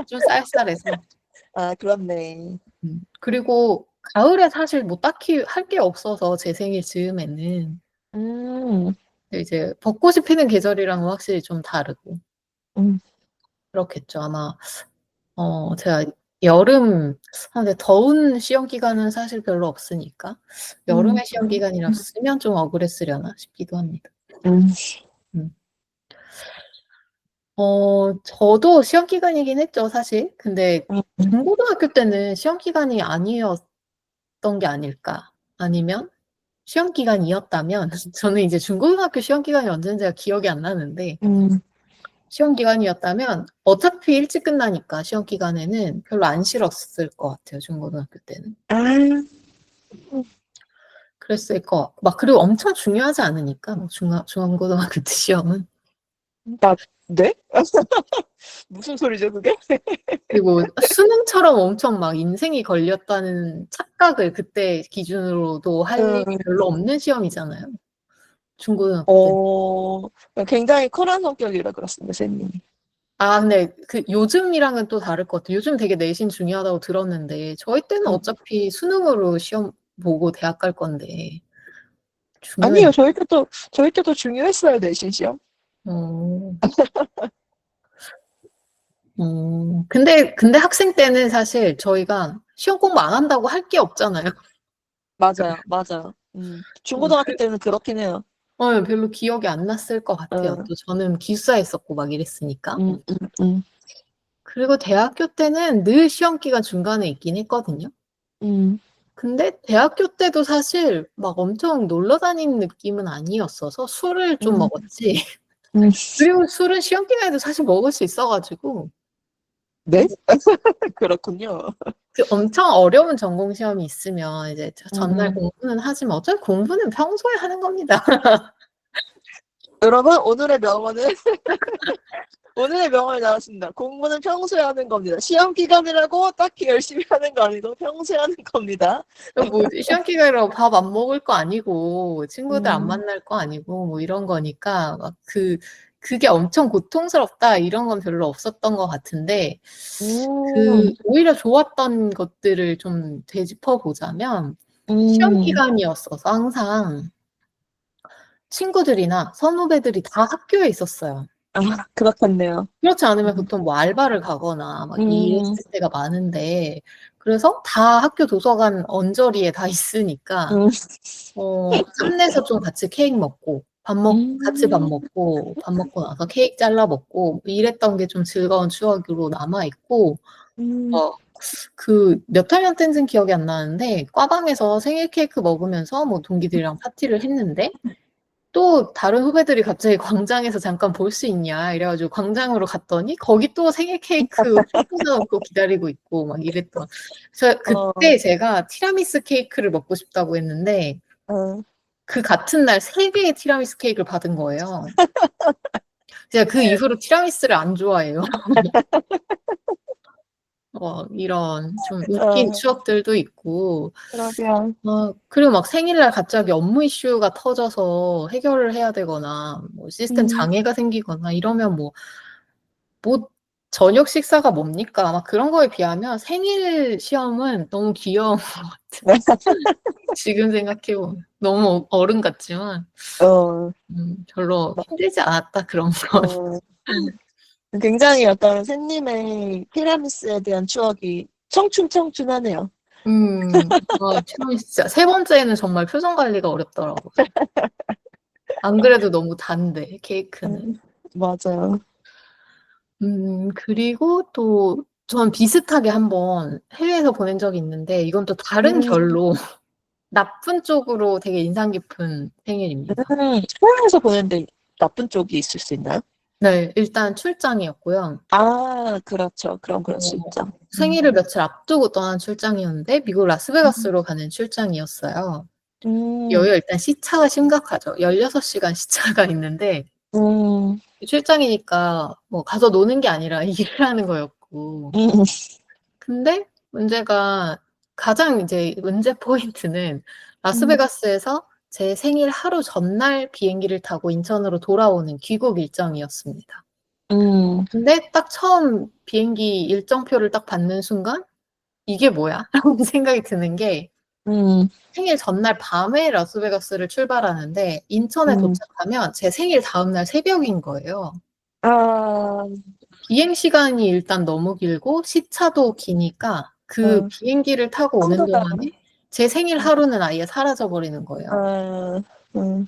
좀 쌀쌀해서. 아 그렇네. 그리고 가을에 사실 뭐 딱히 할 게 없어서 제 생일 즈음에는 음, 이제 벚꽃이 피는 계절이랑은 확실히 좀 다르고 음, 그렇겠죠. 아마 제가 여름, 근데 더운 시험 기간은 사실 별로 없으니까 음, 여름에 시험 기간이었으면 좀 억울했으려나 싶기도 합니다. 음, 음. 저도 시험 기간이긴 했죠, 사실. 근데 음, 중고등학교 때는 시험 기간이 아니었던 게 아닐까? 아니면 시험 기간이었다면 저는 이제 중고등학교 시험 기간이 언제인지가 기억이 안 나는데 음. 시험 기간이었다면 어차피 일찍 끝나니까 시험 기간에는 별로 안 싫었을 것 같아요, 중고등학교 때는. 아, 그랬을 거 같고, 막, 그리고 엄청 중요하지 않으니까, 뭐, 중앙고등학교 때 시험은. 나, 네? 무슨 소리죠 그게? 그리고 수능처럼 엄청 막 인생이 걸렸다는 착각을 그때 기준으로도 할 일이 음, 별로 없는 시험이잖아요. 중고등학교 때. 어, 굉장히 쿨한 성격이라 그렇습니다, 선생님이. 아, 근데 그 요즘이랑은 또 다를 것 같아요. 요즘 되게 내신 중요하다고 들었는데, 저희 때는 음. 어차피 수능으로 시험 보고 대학 갈 건데, 아니요, 중요했나? 저희 때도 중요했어요, 내신 시험. 어, 근데 학생 때는 사실 저희가 시험 공부 안 한다고 할 게 없잖아요. 맞아요, 맞아요. 중고등학교 때는 그렇긴 해요. 별로 기억이 안 났을 것 같아요. 어, 또 저는 기숙사 했었고 막 이랬으니까. 음, 음, 음, 그리고 대학교 때는 늘 시험 기간 중간에 있긴 했거든요. 음, 근데 대학교 때도 사실 막 엄청 놀러 다니는 느낌은 아니었어서 술을 좀 음, 먹었지. 음. 그리고 술은 시험 기간에도 사실 먹을 수 있어가지고 네? 그렇군요. 그 엄청 어려운 전공 시험이 있으면 이제 전날 음. 공부는 하지만 어차피 공부는 평소에 하는 겁니다. 여러분, 오늘의 명언이 나왔습니다. 공부는 평소에 하는 겁니다. 시험 기간이라고 딱히 열심히 하는 거 아니고 평소에 하는 겁니다. 뭐 시험 기간이라고 밥 안 먹을 거 아니고 친구들 안 음, 만날 거 아니고 뭐 이런 거니까 막 그게 엄청 고통스럽다 이런 건 별로 없었던 것 같은데 음, 오히려 좋았던 것들을 좀 되짚어 보자면 시험 음. 기간이었어서 항상 친구들이나 선후배들이 다 학교에 있었어요. 아, 그렇겠네요. 그렇지 않으면 음, 보통 뭐 알바를 가거나 막 음, 이랬을 때가 많은데 그래서 다 학교 도서관 언저리에 다 있으니까 음, 짬내서 좀 같이 케이크 먹고. 같이 밥 음, 먹고, 밥 먹고 나서 케이크 잘라 먹고, 이랬던 게 좀 즐거운 추억으로 남아있고, 음, 어, 몇 학년 때인지는 기억이 안 나는데, 과방에서 생일 케이크 먹으면서 뭐 동기들이랑 파티를 했는데, 또 다른 후배들이 갑자기 광장에서 잠깐 볼 수 있냐 이래가지고 광장으로 갔더니 거기 또 생일 케이크 꽂아놓고 기다리고 있고 막 이랬던. 어, 그때 제가 티라미수 케이크를 먹고 싶다고 했는데 어, 그 같은 날 3개의 티라미수 케이크를 받은 거예요. 제가 그 이후로 티라미수를 안 좋아해요. 이런 좀 웃긴 어, 추억들도 있고, 그러면, 그리고 막 생일날 갑자기 업무 이슈가 터져서 해결을 해야 되거나, 뭐 시스템 음, 장애가 생기거나 이러면 뭐, 저녁 식사가 뭡니까? 막 그런 거에 비하면 생일 시험은 너무 귀여운 것 같아. 지금 생각해보면. 너무 어른 같지만, 어, 별로 힘들지 않았다, 그런 건. 어, 굉장히 약간 샌님의 티라미수에 대한 추억이 청춘청춘하네요. 참, 진짜. 3번째는 정말 표정 관리가 어렵더라고요. 안 그래도 너무 단데, 케이크는. 맞아요. 그리고 또, 전 비슷하게 한번 해외에서 보낸 적이 있는데, 이건 또 다른 음, 결로, 나쁜 쪽으로 되게 인상 깊은 생일입니다. 해외에서 보는데 나쁜 쪽이 있을 수 있나요? 네, 일단 출장이었고요. 아, 그렇죠. 그럴 수 어, 있죠. 생일을 며칠 앞두고 떠난 출장이었는데, 미국 음, 라스베가스로 가는 출장이었어요. 음, 여기가 일단 시차가 심각하죠. 16시간 시차가 있는데, 음, 출장이니까 뭐 가서 노는 게 아니라 일을 하는 거였고. 음, 근데 문제가 가장 이제 문제 포인트는 음, 라스베가스에서 제 생일 하루 전날 비행기를 타고 인천으로 돌아오는 귀국 일정이었습니다. 음, 근데 딱 처음 비행기 일정표를 딱 받는 순간 이게 뭐야? 라는 생각이 드는 게 음, 생일 전날 밤에 라스베가스를 출발하는데 인천에 음. 도착하면 제 생일 다음날 새벽인 거예요. 아, 비행 시간이 일단 너무 길고 시차도 기니까 그 어, 비행기를 타고 오는 친구가, 동안에 제 생일 하루는 아예 사라져 버리는 거예요. 아, 음,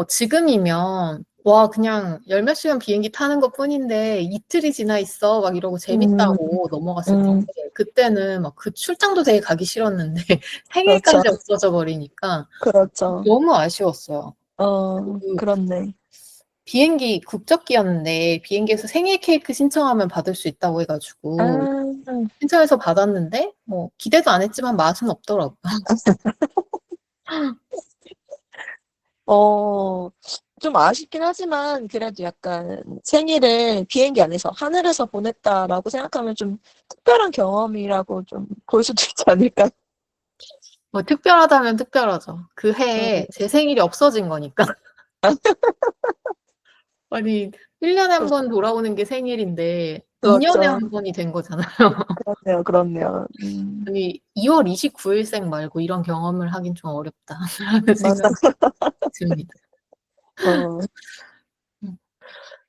지금이면 와 그냥 열 몇 시간 비행기 타는 것뿐인데 이틀이 지나 있어 막 이러고 음, 재밌다고 넘어갔을 텐데 음, 그때는 막 그 출장도 되게 가기 싫었는데 그렇죠. 생일까지 없어져 버리니까 그렇죠. 너무 아쉬웠어요. 그 그렇네. 비행기 국적기였는데 비행기에서 생일 케이크 신청하면 받을 수 있다고 해가지고 아, 신청해서 받았는데 뭐 기대도 안 했지만 맛은 없더라고요. 어, 좀 아쉽긴 하지만 그래도 약간 생일을 비행기 안에서 하늘에서 보냈다라고 생각하면 좀 특별한 경험이라고 좀 볼 수도 있지 않을까? 뭐 특별하다면 특별하죠. 그 음, 해에 제 생일이 없어진 거니까. 아니 1년에 한 번 돌아오는 게 생일인데 2년에 그렇죠. 한 번이 된 거잖아요. 그렇네요. 그렇네요. 아니 2월 29일생 말고 이런 경험을 하긴 좀 어렵다라는 맞아. 생각이 듭니다. 어,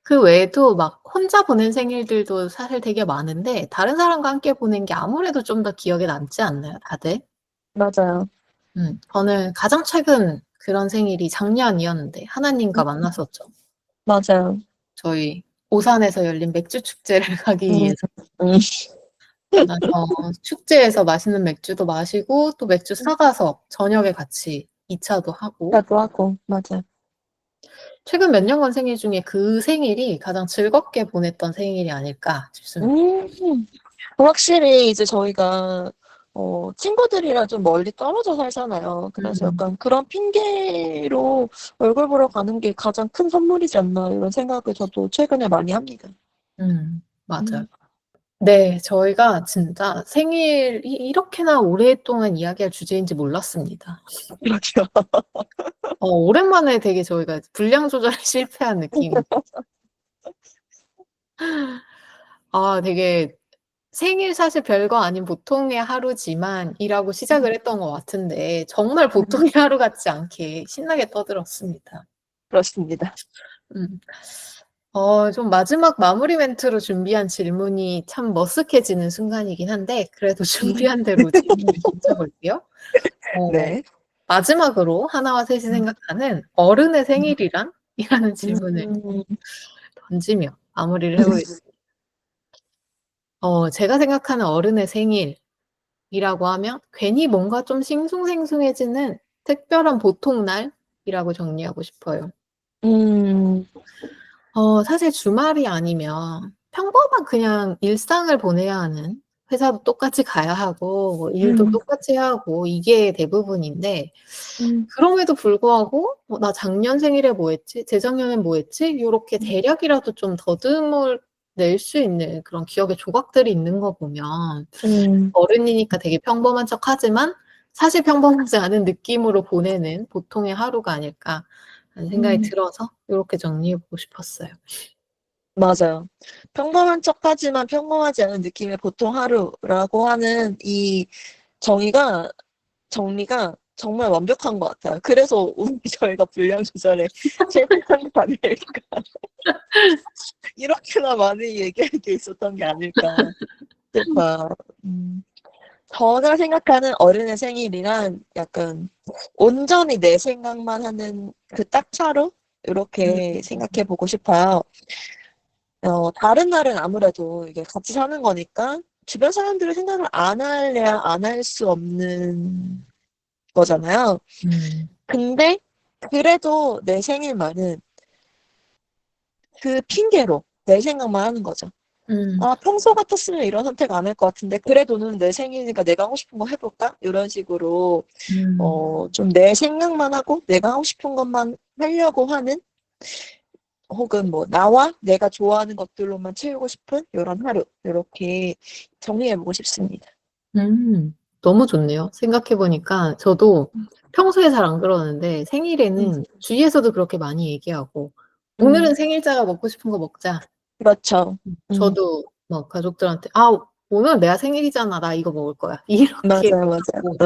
그 외에도 막 혼자 보낸 생일들도 사실 되게 많은데 다른 사람과 함께 보낸 게 아무래도 좀 더 기억에 남지 않나요, 다들? 맞아요. 저는 가장 최근 그런 생일이 작년이었는데 하나님과 음, 만났었죠. 맞아요. 저희 오산에서 열린 맥주 축제를 가기 음, 위해서 음, 만나서 축제에서 맛있는 맥주도 마시고 또 맥주 사가서 저녁에 같이 2차도 하고 나도 하고, 맞아요. 최근 몇 년간 생일 중에 그 생일이 가장 즐겁게 보냈던 생일이 아닐까 싶습니다. 음, 확실히 이제 저희가 친구들이랑 좀 멀리 떨어져 살잖아요. 그래서 음, 약간 그런 핑계로 얼굴 보러 가는 게 가장 큰 선물이지 않나 이런 생각을 저도 최근에 많이 합니다. 맞아요. 음, 네, 저희가 진짜 생일이 이렇게나 오랫동안 이야기할 주제인지 몰랐습니다. 그렇죠. 오랜만에 되게 저희가 분량 조절에 실패한 느낌이. 되게 생일 사실 별거 아닌 보통의 하루지만 이라고 시작을 했던 것 같은데 정말 보통의 하루 같지 않게 신나게 떠들었습니다. 그렇습니다. 음. 좀 마지막 마무리 멘트로 준비한 질문이 참 머쓱해지는 순간이긴 한데 그래도 음, 준비한 대로 질문을 던져볼게요. 어, 네. 마지막으로 하나와 셋이 생각하는 어른의 생일이란? 이라는 질문을 음, 던지며 마무리를 해보겠습니다. 제가 생각하는 어른의 생일이라고 하면 괜히 뭔가 좀 싱숭생숭해지는 특별한 보통날이라고 정리하고 싶어요. 음, 사실 주말이 아니면 평범한 그냥 일상을 보내야 하는, 회사도 똑같이 가야 하고 뭐 일도 음, 똑같이 해야 하고 이게 대부분인데, 음, 그럼에도 불구하고 나 작년 생일에 뭐 했지? 재작년엔 뭐 했지? 요렇게 대략이라도 좀 더듬을 낼 수 있는 그런 기억의 조각들이 있는 거 보면 음, 어른이니까 되게 평범한 척하지만 사실 평범하지 않은 느낌으로 보내는 보통의 하루가 아닐까 하는 생각이 음. 들어서 요렇게 정리해보고 싶었어요. 맞아요. 평범한 척하지만 평범하지 않은 느낌의 보통 하루라고 하는 이 정의가, 정리가 정말 완벽한 것 같아요. 그래서 오늘 저희가 분량 조절에 실패한 게 아닐까. 이렇게나 많이 얘기할 게 있었던 게 아닐까 싶어요. 음. 제가 생각하는 어른의 생일이란 약간 온전히 내 생각만 하는 그 딱 하루? 이렇게 생각해 보고 싶어요. 다른 날은 아무래도 이게 같이 사는 거니까 주변 사람들의 생각을 안 할래야 안 할 수 없는 거잖아요. 음, 근데 그래도 내 생일만은 그 핑계로 내 생각만 하는 거죠. 음, 아, 평소 같았으면 이런 선택 안 할 것 같은데 그래도는 내 생일이니까 내가 하고 싶은 거 해볼까? 이런 식으로 음, 좀 내 생각만 하고 내가 하고 싶은 것만 하려고 하는, 혹은 뭐 나와 내가 좋아하는 것들로만 채우고 싶은 이런 하루, 이렇게 정리해보고 싶습니다. 너무 좋네요. 생각해보니까 저도 평소에 잘 안 그러는데 음, 생일에는 주위에서도 그렇게 많이 얘기하고 오늘은 음, 생일자가 먹고 싶은 거 먹자. 그렇죠. 음, 저도 막 가족들한테 오늘 내가 생일이잖아. 나 이거 먹을 거야. 이렇게 맞아요, 맞아요. 하고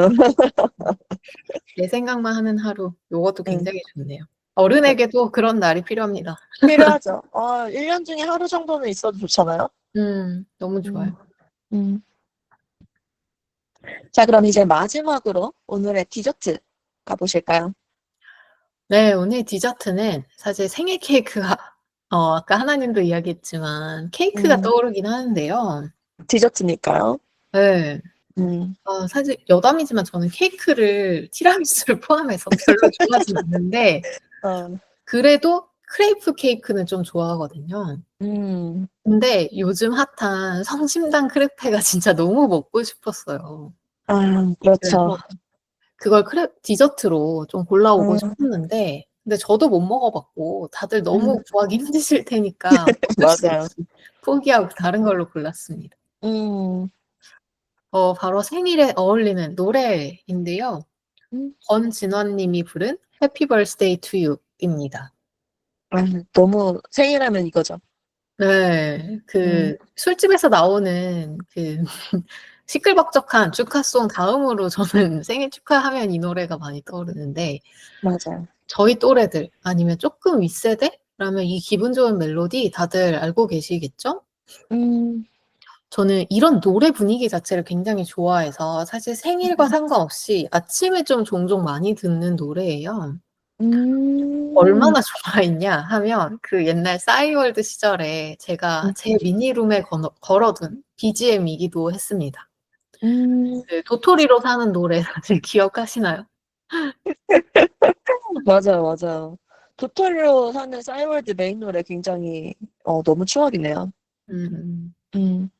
내 생각만 하는 하루. 요것도 음, 굉장히 좋네요. 그러니까 어른에게도 그런 날이 필요합니다. 필요하죠. 1년 중에 하루 정도는 있어도 좋잖아요. 너무 좋아요. 음, 음. 자, 그럼 이제 마지막으로 오늘의 디저트 가보실까요? 네, 오늘 디저트는 사실 생일 케이크가, 아까 하나님도 이야기했지만 케이크가 음, 떠오르긴 하는데요. 디저트니까요. 네, 음, 사실 여담이지만 저는 케이크를 티라미수를 포함해서 별로 좋아하진 않는데 어, 그래도 크레이프 케이크는 좀 좋아하거든요. 음, 근데 요즘 핫한 성심당 크레페가 진짜 너무 먹고 싶었어요. 그렇죠. 그래서 그걸 디저트로 좀 골라오고 음, 싶었는데 근데 저도 못 먹어봤고 다들 음, 너무 구하기 힘드실 테니까 어쩔 수 맞아요. 없이 포기하고 다른 걸로 골랐습니다. 음, 바로 생일에 어울리는 노래인데요. 음. 권진원 님이 부른 Happy Birthday to You입니다. 아, 너무 생일하면 이거죠. 네, 음, 술집에서 나오는 시끌벅적한 축하송 다음으로 저는 생일 축하하면 이 노래가 많이 떠오르는데, 맞아요. 저희 또래들 아니면 조금 윗세대라면 이 기분 좋은 멜로디 다들 알고 계시겠죠? 음, 저는 이런 노래 분위기 자체를 굉장히 좋아해서 사실 생일과 상관없이 아침에 좀 종종 많이 듣는 노래예요. 음, 얼마나 좋아했냐 하면 그 옛날 싸이월드 시절에 제가 음, 제 미니룸에 걸어둔 BGM이기도 했습니다. 음, 그 도토리로 사는 노래 다들 기억하시나요? 맞아요, 맞아요. 도토리로 사는 싸이월드 메인 노래 굉장히, 너무 추억이네요. 음. 음,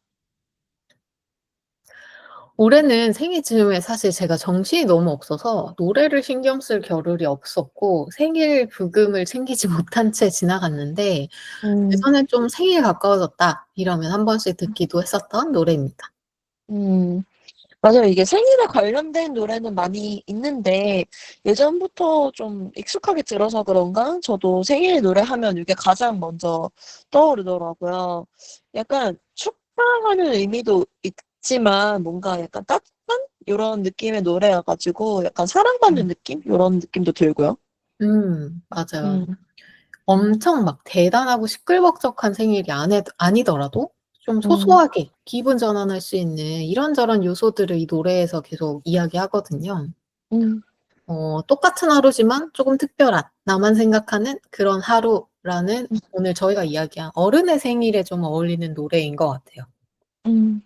올해는 생일 즈음에 사실 제가 정신이 너무 없어서 노래를 신경 쓸 겨를이 없었고 생일 부금을 챙기지 못한 채 지나갔는데 음, 예전에 좀 생일이 가까워졌다 이러면 한 번씩 듣기도 했었던 노래입니다. 음. 맞아요. 이게 생일에 관련된 노래는 많이 있는데 예전부터 좀 익숙하게 들어서 그런가? 저도 생일 노래하면 이게 가장 먼저 떠오르더라고요. 약간 축하하는 의미도 있지만 뭔가 약간 따뜻한 이런 느낌의 노래여가지고 약간 사랑받는 음. 느낌? 이런 느낌도 들고요. 맞아요. 음, 엄청 막 대단하고 시끌벅적한 생일이 아니더라도 좀 음, 소소하게 기분 전환할 수 있는 이런저런 요소들을 이 노래에서 계속 이야기하거든요. 음. 똑같은 하루지만 조금 특별한, 나만 생각하는 그런 하루라는 오늘 저희가 이야기한 어른의 생일에 좀 어울리는 노래인 것 같아요. 음,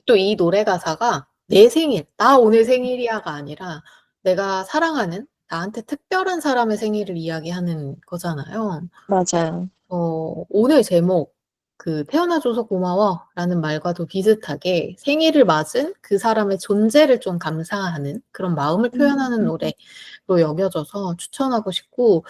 또 이 노래 가사가 내 생일, 나 오늘 생일이야가 아니라 내가 사랑하는 나한테 특별한 사람의 생일을 이야기하는 거잖아요. 맞아요. 오늘 제목, 태어나줘서 고마워 라는 말과도 비슷하게 생일을 맞은 그 사람의 존재를 좀 감사하는 그런 마음을 표현하는 노래로 여겨져서 추천하고 싶고,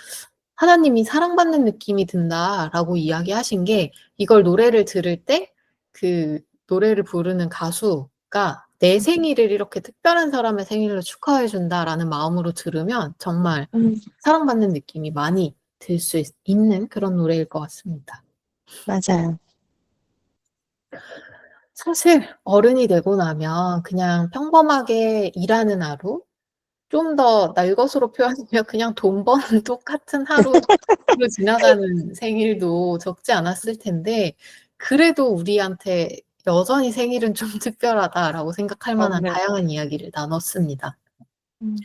하나님이 사랑받는 느낌이 든다라고 이야기하신 게 이걸 노래를 들을 때 그 노래를 부르는 가수가 내 생일을 이렇게 특별한 사람의 생일로 축하해 준다라는 마음으로 들으면 정말 음, 사랑받는 느낌이 많이 들 수 있는 그런 노래일 것 같습니다. 맞아요. 사실 어른이 되고 나면 그냥 평범하게 일하는 하루, 좀 더 날 것으로 표현하면 그냥 돈 버는 똑같은 하루로 지나가는 생일도 적지 않았을 텐데, 그래도 우리한테 여전히 생일은 좀 특별하다라고 생각할 만한 네. 다양한 이야기를 나눴습니다. 음,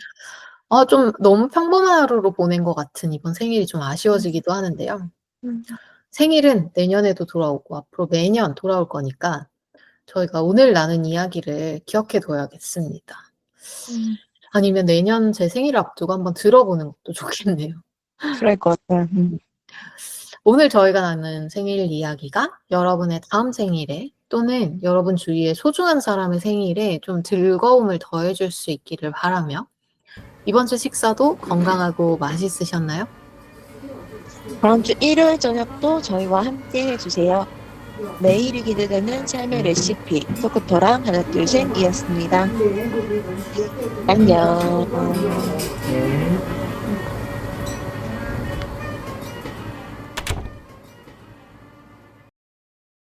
좀 너무 평범한 하루로 보낸 것 같은 이번 생일이 좀 아쉬워지기도 하는데요. 음, 생일은 내년에도 돌아오고 앞으로 매년 돌아올 거니까 저희가 오늘 나눈 이야기를 기억해 둬야겠습니다. 음. 아니면 내년 제 생일을 앞두고 한번 들어보는 것도 좋겠네요. 그럴 것 같아요. 오늘 저희가 나눈 생일 이야기가 여러분의 다음 생일에 또는 여러분 주위의 소중한 사람의 생일에 좀 즐거움을 더해줄 수 있기를 바라며, 이번 주 식사도 건강하고 맛있으셨나요? 다음 주 일요일 저녁도 저희와 함께 해주세요. 매일이 기대되는 삶의 레시피, 토크토랑 하나 둘 셋이었습니다. 안녕.